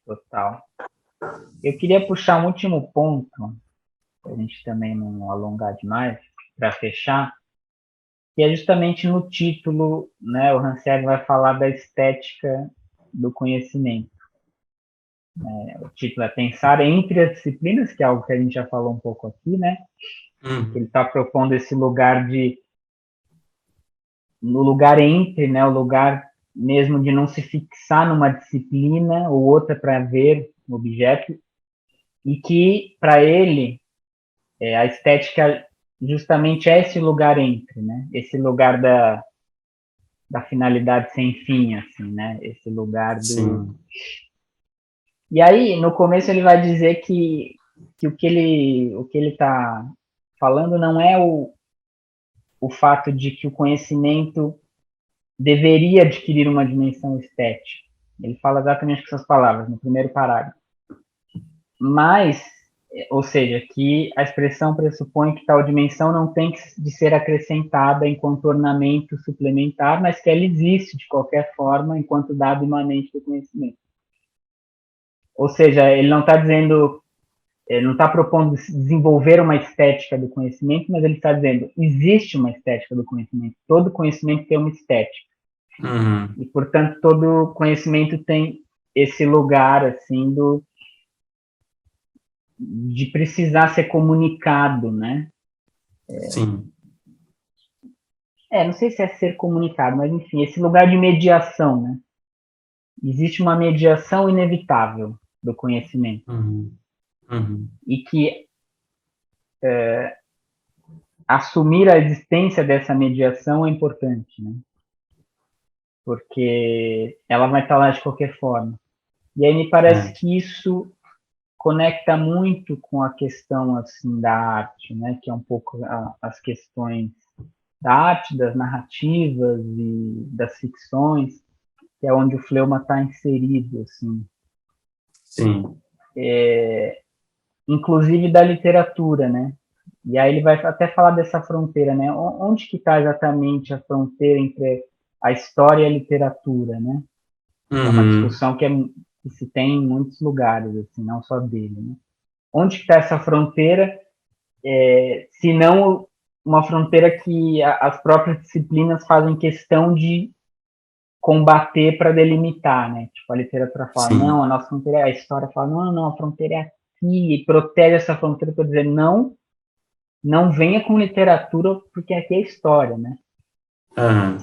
Speaker 1: total. Eu queria puxar um último ponto, para a gente também não alongar demais, para fechar, que é justamente no título, né? O Rancière vai falar da estética do conhecimento. O título é Pensar entre as disciplinas, que é algo que a gente já falou um pouco aqui, né? Ele está propondo esse lugar no lugar entre, né? O lugar mesmo de não se fixar numa disciplina ou outra para ver o objeto, e que para ele a estética justamente é esse lugar entre, né? Esse lugar da finalidade sem fim, assim, né? Esse lugar do...
Speaker 2: Sim,
Speaker 1: E aí, no começo ele vai dizer que o que ele está falando não é o fato de que o conhecimento deveria adquirir uma dimensão estética. Ele fala exatamente com essas palavras no primeiro parágrafo. Mas, ou seja, que a expressão pressupõe que tal dimensão não tem de ser acrescentada enquanto ornamento suplementar, mas que ela existe de qualquer forma enquanto dado imanente do conhecimento. Ou seja, ele não está dizendo, ele não está propondo desenvolver uma estética do conhecimento, mas ele está dizendo existe uma estética do conhecimento. Todo conhecimento tem uma estética.
Speaker 2: uhum.
Speaker 1: E, portanto, todo conhecimento tem esse lugar, assim, de precisar ser comunicado, né?
Speaker 2: Sim,
Speaker 1: Não sei se é ser comunicado, mas, enfim, esse lugar de mediação, né? Existe uma mediação inevitável do conhecimento.
Speaker 2: uhum. Uhum.
Speaker 1: E que assumir a existência dessa mediação é importante, né? Porque ela vai estar lá de qualquer forma. E aí me parece
Speaker 2: É,
Speaker 1: que isso conecta muito com a questão assim da arte, né? Que é um pouco as questões da arte, das narrativas e das ficções, que é onde o fleuma está inserido, assim.
Speaker 2: sim,
Speaker 1: inclusive da literatura, né? E aí ele vai até falar dessa fronteira, né? Onde que está exatamente a fronteira entre a história e a literatura, né? É uma discussão que se tem em muitos lugares, assim, não só dele, né? Onde que está essa fronteira, se não uma fronteira que as próprias disciplinas fazem questão de combater para delimitar, né? Tipo, a literatura fala,
Speaker 2: Sim.
Speaker 1: não, a nossa fronteira, a história fala, não, não, a fronteira é aqui, e protege essa fronteira para dizer, não, não venha com literatura, porque aqui é história, né?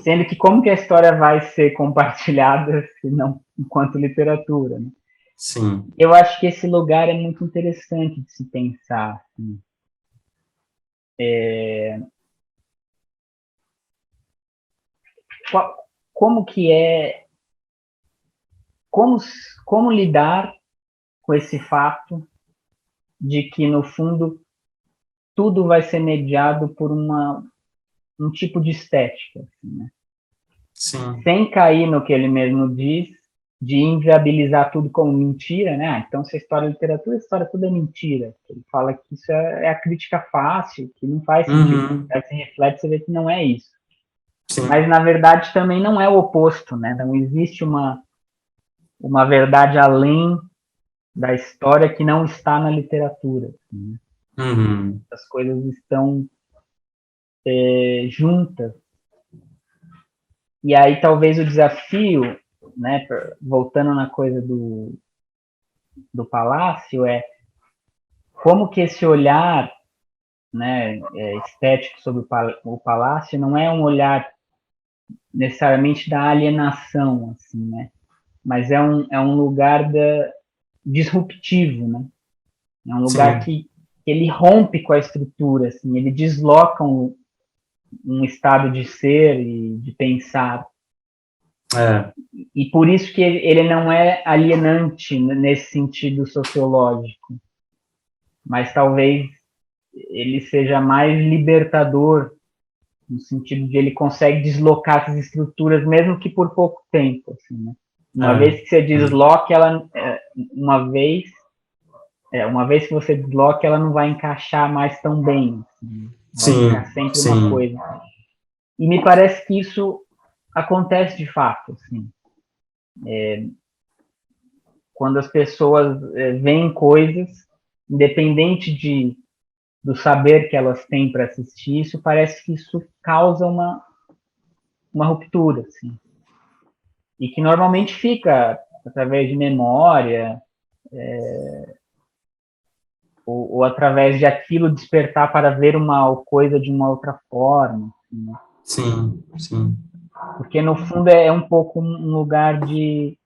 Speaker 1: Sendo que como que a história vai ser compartilhada se não enquanto literatura, né?
Speaker 2: Sim.
Speaker 1: Eu acho que esse lugar é muito interessante de se pensar, assim. Como que é, como, como lidar com esse fato de que, no fundo, tudo vai ser mediado por um tipo de estética, assim, né?
Speaker 2: Sim.
Speaker 1: Sem cair no que ele mesmo diz, de inviabilizar tudo como mentira, né? Então, se a história é literatura, a história tudo é mentira. Ele fala que isso é a crítica fácil, que não faz sentido. Aí você reflete, você vê que não é isso.
Speaker 2: Sim.
Speaker 1: Mas, na verdade, também não é o oposto, né? Não existe uma verdade além da história que não está na literatura. Assim, né? As coisas estão juntas. E aí talvez o desafio, né, voltando na coisa do palácio, é como que esse olhar, né, estético sobre o palácio não é um olhar necessariamente da alienação, assim, né? Mas é um lugar disruptivo, né? É um lugar
Speaker 2: Sim.
Speaker 1: que ele rompe com a estrutura, assim, ele desloca um estado de ser e de pensar. E por isso que ele não é alienante nesse sentido sociológico, mas talvez ele seja mais libertador, no sentido de ele consegue deslocar essas estruturas, mesmo que por pouco tempo. Assim, né? Uma vez que você desloque, ela, uma vez que você desloque, ela não vai encaixar mais tão bem. Assim, vai ficar
Speaker 2: Sim.
Speaker 1: sempre uma
Speaker 2: Sim.
Speaker 1: coisa. E me parece que isso acontece de fato. Assim, quando as pessoas veem coisas, independente do saber que elas têm para assistir, isso parece que isso causa uma ruptura, assim. E que normalmente fica através de memória, ou através de aquilo despertar para ver uma coisa de uma outra forma. Assim, né?
Speaker 2: Sim. Sim.
Speaker 1: Porque, no fundo, é um pouco um lugar de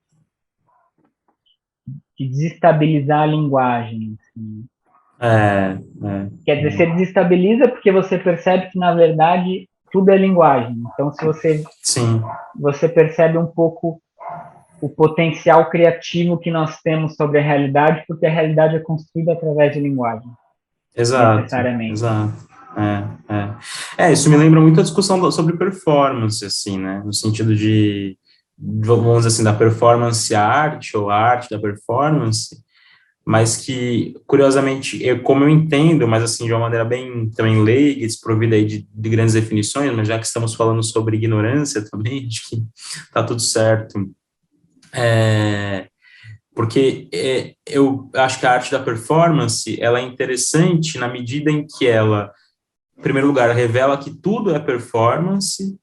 Speaker 1: desestabilizar a linguagem. Assim. Quer dizer, você desestabiliza porque você percebe que, na verdade, tudo é linguagem. Então, se você percebe um pouco o potencial criativo que nós temos sobre a realidade, porque a realidade é construída através de linguagem,
Speaker 2: Exato.
Speaker 1: necessariamente.
Speaker 2: Exato. Isso me lembra muito a discussão sobre performance, assim, né? No sentido de, vamos dizer assim, da performance arte, ou arte da performance, mas que, curiosamente, como eu entendo, mas assim, de uma maneira bem também leiga, desprovida aí de grandes definições, mas já que estamos falando sobre ignorância também, acho que tá tudo certo. Porque eu acho que a arte da performance, ela é interessante na medida em que ela, em primeiro lugar, revela que tudo é performance,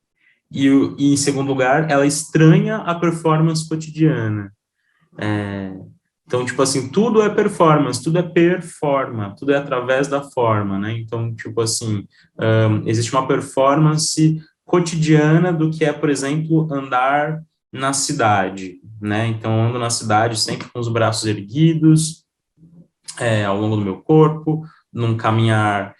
Speaker 2: e em segundo lugar, ela estranha a performance cotidiana. Então, tipo assim, tudo é performance, tudo é performa, tudo é através da forma, né? Então, tipo assim, existe uma performance cotidiana do que é, por exemplo, andar na cidade, né? Então, eu ando na cidade sempre com os braços erguidos, ao longo do meu corpo, num caminhar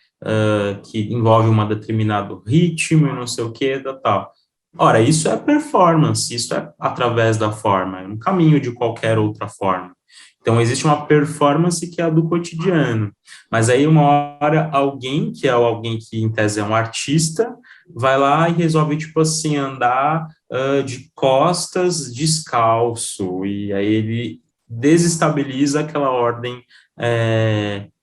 Speaker 2: que envolve um determinado ritmo e não sei o que, tal. Ora, isso é performance, isso é através da forma, é um caminho de qualquer outra forma. Então, existe uma performance que é a do cotidiano, mas aí uma hora alguém, que é alguém que em tese é um artista, vai lá e resolve, tipo assim, andar de costas descalço, e aí ele desestabiliza aquela ordem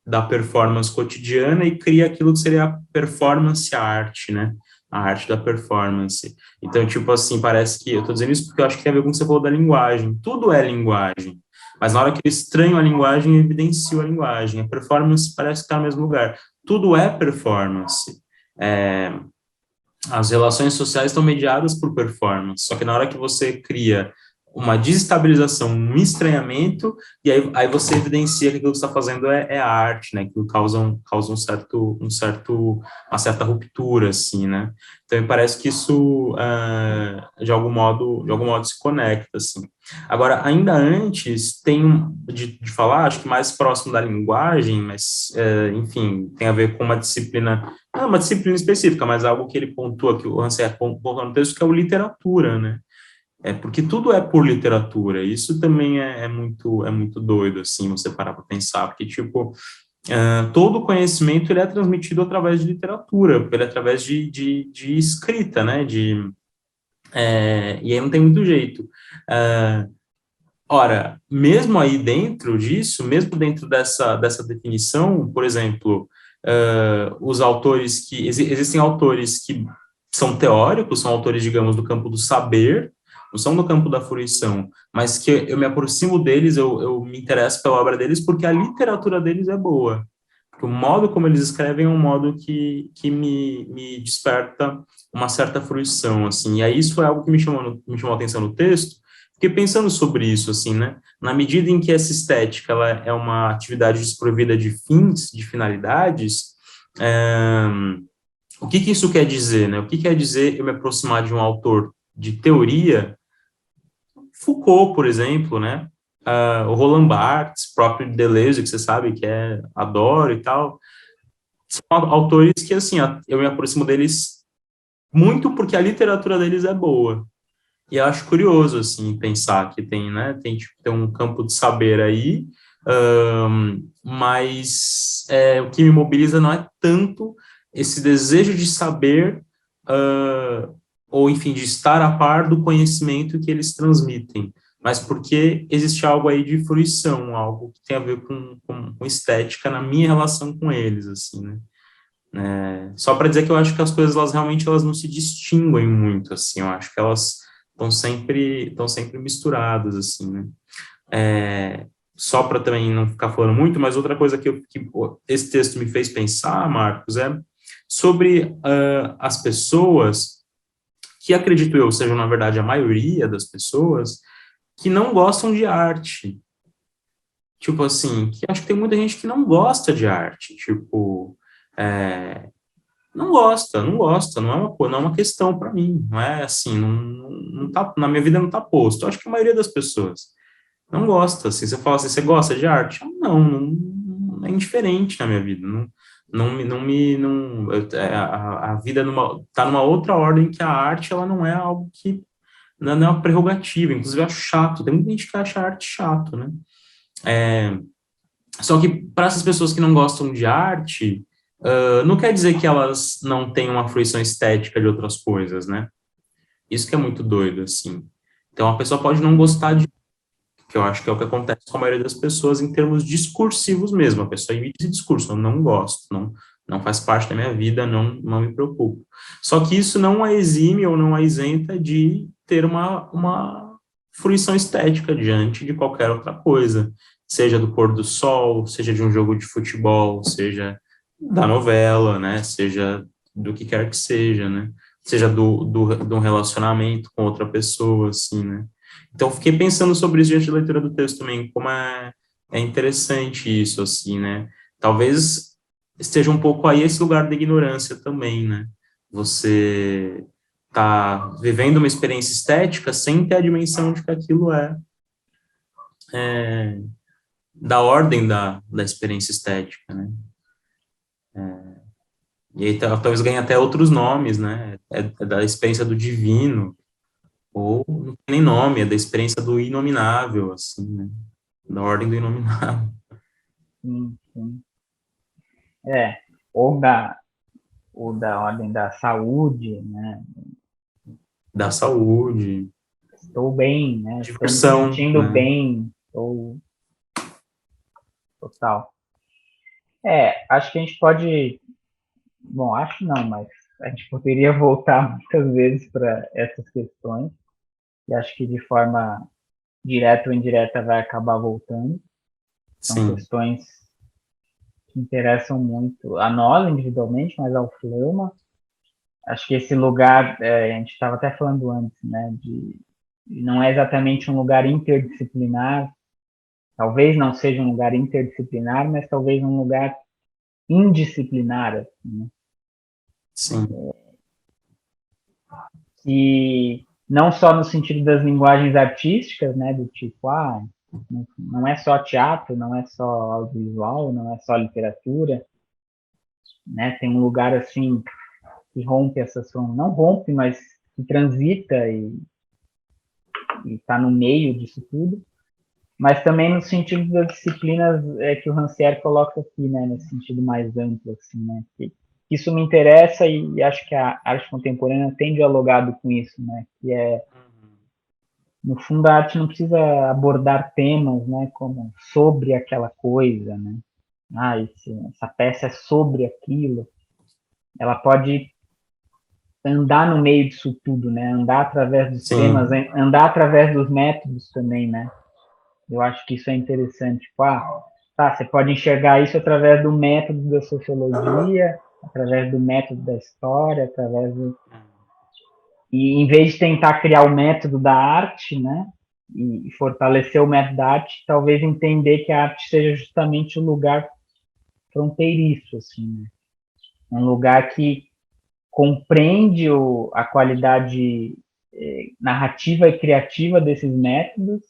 Speaker 2: da performance cotidiana e cria aquilo que seria a performance arte, né? A arte da performance. Então, tipo assim, parece que, eu tô dizendo isso porque eu acho que tem a ver com o que você falou da linguagem. Tudo é linguagem. Mas na hora que eu estranho a linguagem, eu evidencio a linguagem. A performance parece que está no mesmo lugar. Tudo é performance. As relações sociais estão mediadas por performance, só que na hora que você cria uma desestabilização, um estranhamento, e aí você evidencia que aquilo que você está fazendo é arte, né, que causa uma certa ruptura, assim, né, então me parece que isso, de algum modo se conecta, assim. Agora, ainda antes, de falar, acho que mais próximo da linguagem, mas, enfim, tem a ver com uma disciplina, não uma disciplina específica, mas algo que ele pontua, que o Rancière pontua no texto, que é o literatura, né, porque tudo é por literatura, isso também é muito doido, assim, você parar para pensar, porque, tipo, todo conhecimento, ele é transmitido através de literatura, ele é através de escrita, né, e aí não tem muito jeito. Ora, mesmo aí dentro disso, mesmo dentro dessa definição, por exemplo, os autores existem autores que são teóricos, são autores, digamos, do campo do saber, não são do campo da fruição, mas que eu me aproximo deles, eu me interesso pela obra deles porque a literatura deles é boa. Porque o modo como eles escrevem é um modo que me desperta uma certa fruição, assim. E aí isso é algo que me chamou a atenção no texto, fiquei pensando sobre isso, assim, né? Na medida em que essa estética ela é uma atividade desprovida de fins, de finalidades, é, o que isso quer dizer, né? O que quer dizer eu me aproximar de um autor de teoria? Foucault, por exemplo, né? O Roland Barthes, próprio Deleuze, que você sabe que adoro e tal, são autores que, assim, eu me aproximo deles muito porque a literatura deles é boa. E eu acho curioso, assim, pensar que tem, né, tem um campo de saber aí, mas o que me mobiliza não é tanto esse desejo de saber, ou, enfim, de estar a par do conhecimento que eles transmitem, mas porque existe algo aí de fruição, algo que tem a ver com estética na minha relação com eles, assim, né. Só para dizer que eu acho que as coisas, elas não se distinguem muito, assim, eu acho que elas estão sempre misturadas, assim, né? Só para também não ficar falando muito, mas outra coisa que esse texto me fez pensar, Marcos, é sobre as pessoas que, acredito eu, sejam, na verdade, a maioria das pessoas que não gostam de arte. Tipo assim, que acho que tem muita gente que não gosta de arte, tipo, não gosta, não é uma questão para mim, não é assim, não tá, na minha vida não tá posto. Eu acho que a maioria das pessoas não gosta, assim, você fala assim, você gosta de arte? Não é indiferente na minha vida, a vida tá numa outra ordem que a arte, ela não é algo que, não é uma prerrogativa, inclusive eu acho chato, tem muita gente que acha a arte chato, né? Só que para essas pessoas que não gostam de arte, não quer dizer que elas não têm uma fruição estética de outras coisas, né? Isso que é muito doido, assim. Então, a pessoa pode não gostar que eu acho que é o que acontece com a maioria das pessoas em termos discursivos mesmo. A pessoa emite esse discurso, eu não gosto, não faz parte da minha vida, não me preocupo. Só que isso não a exime ou não a isenta de ter uma fruição estética diante de qualquer outra coisa, seja do pôr do sol, seja de um jogo de futebol, seja da novela, né, seja do que quer que seja, né, seja de um relacionamento com outra pessoa, assim, né. Então, fiquei pensando sobre isso diante da leitura do texto também, como é interessante isso, assim, né? Talvez esteja um pouco aí esse lugar da ignorância também, né? Você tá vivendo uma experiência estética sem ter a dimensão de que aquilo é da ordem da experiência estética, né? E aí talvez ganhe até outros nomes, né? É da experiência do divino, ou não tem nem nome, é da experiência do inominável, assim, né? Da ordem do inominável.
Speaker 1: Sim, sim. É, ou da ordem da saúde, né?
Speaker 2: Da saúde,
Speaker 1: Estou bem, né? Estou me
Speaker 2: diversão,
Speaker 1: sentindo
Speaker 2: né?
Speaker 1: bem. Ou total. Acho que a gente pode. Bom, acho não, mas a gente poderia voltar muitas vezes para essas questões. E acho que de forma direta ou indireta vai acabar voltando. São
Speaker 2: Sim,
Speaker 1: questões que interessam muito a nós individualmente, mas ao Fleuma. Acho que esse lugar, a gente estava até falando antes, né, não é exatamente um lugar interdisciplinar, talvez não seja um lugar interdisciplinar, mas talvez um lugar indisciplinar, assim, né?
Speaker 2: sim,
Speaker 1: Que não só no sentido das linguagens artísticas, né, do tipo, não é só teatro, não é só audiovisual, não é só literatura, né, tem um lugar assim que rompe essas fronteiras, não rompe, mas que transita e está no meio disso tudo, mas também no sentido das disciplinas que o Rancière coloca aqui, né, nesse sentido mais amplo, assim, né, que isso me interessa e acho que a arte contemporânea tem dialogado com isso, né, que é, no fundo, a arte não precisa abordar temas, né, como sobre aquela coisa, né, essa peça é sobre aquilo, ela pode andar no meio disso tudo, né, andar através dos temas,
Speaker 2: sim,
Speaker 1: andar através dos métodos também, né. Eu acho que isso é interessante. Tipo, você pode enxergar isso através do método da sociologia, através do método da história, através do... E em vez de tentar criar o método da arte, né, e fortalecer o método da arte, talvez entender que a arte seja justamente o lugar fronteiriço, assim, né? Um lugar que compreende a qualidade narrativa e criativa desses métodos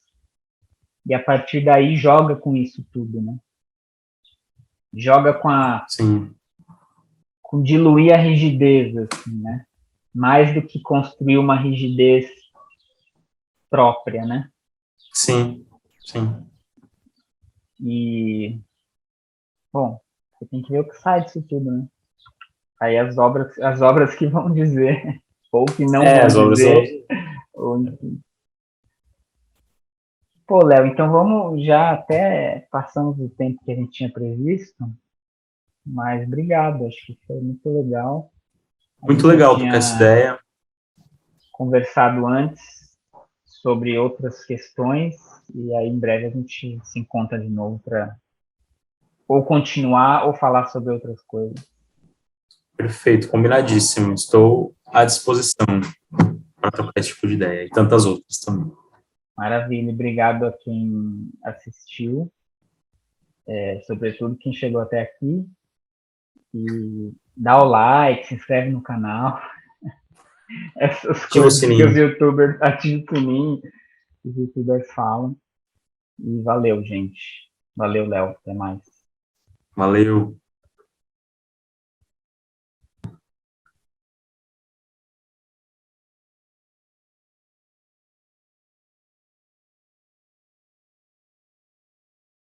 Speaker 1: e a partir daí joga com isso tudo, né? Joga
Speaker 2: sim,
Speaker 1: com diluir a rigidez, assim, né? Mais do que construir uma rigidez própria, né?
Speaker 2: sim, sim.
Speaker 1: E, bom, você tem que ver o que sai disso tudo, né? Aí as obras que vão dizer, ou que não vão
Speaker 2: As obras são.
Speaker 1: dizer, ou enfim. Pô, Léo, então vamos já até passamos o tempo que a gente tinha previsto, mas obrigado, acho que foi muito legal. A
Speaker 2: Muito
Speaker 1: gente já
Speaker 2: legal trocar essa
Speaker 1: tinha
Speaker 2: ideia.
Speaker 1: conversado antes sobre outras questões, e aí em breve a gente se encontra de novo para ou continuar ou falar sobre outras coisas.
Speaker 2: Perfeito, combinadíssimo. Estou à disposição para trocar esse tipo de ideia e tantas outras também.
Speaker 1: Maravilha, obrigado a quem assistiu, sobretudo quem chegou até aqui, e dá o like, se inscreve no canal, essas
Speaker 2: Ativa o
Speaker 1: coisas que os
Speaker 2: sininho.
Speaker 1: youtubers ativam o sininho, os youtubers falam. E valeu, gente. Valeu, Léo. Até mais.
Speaker 2: Valeu.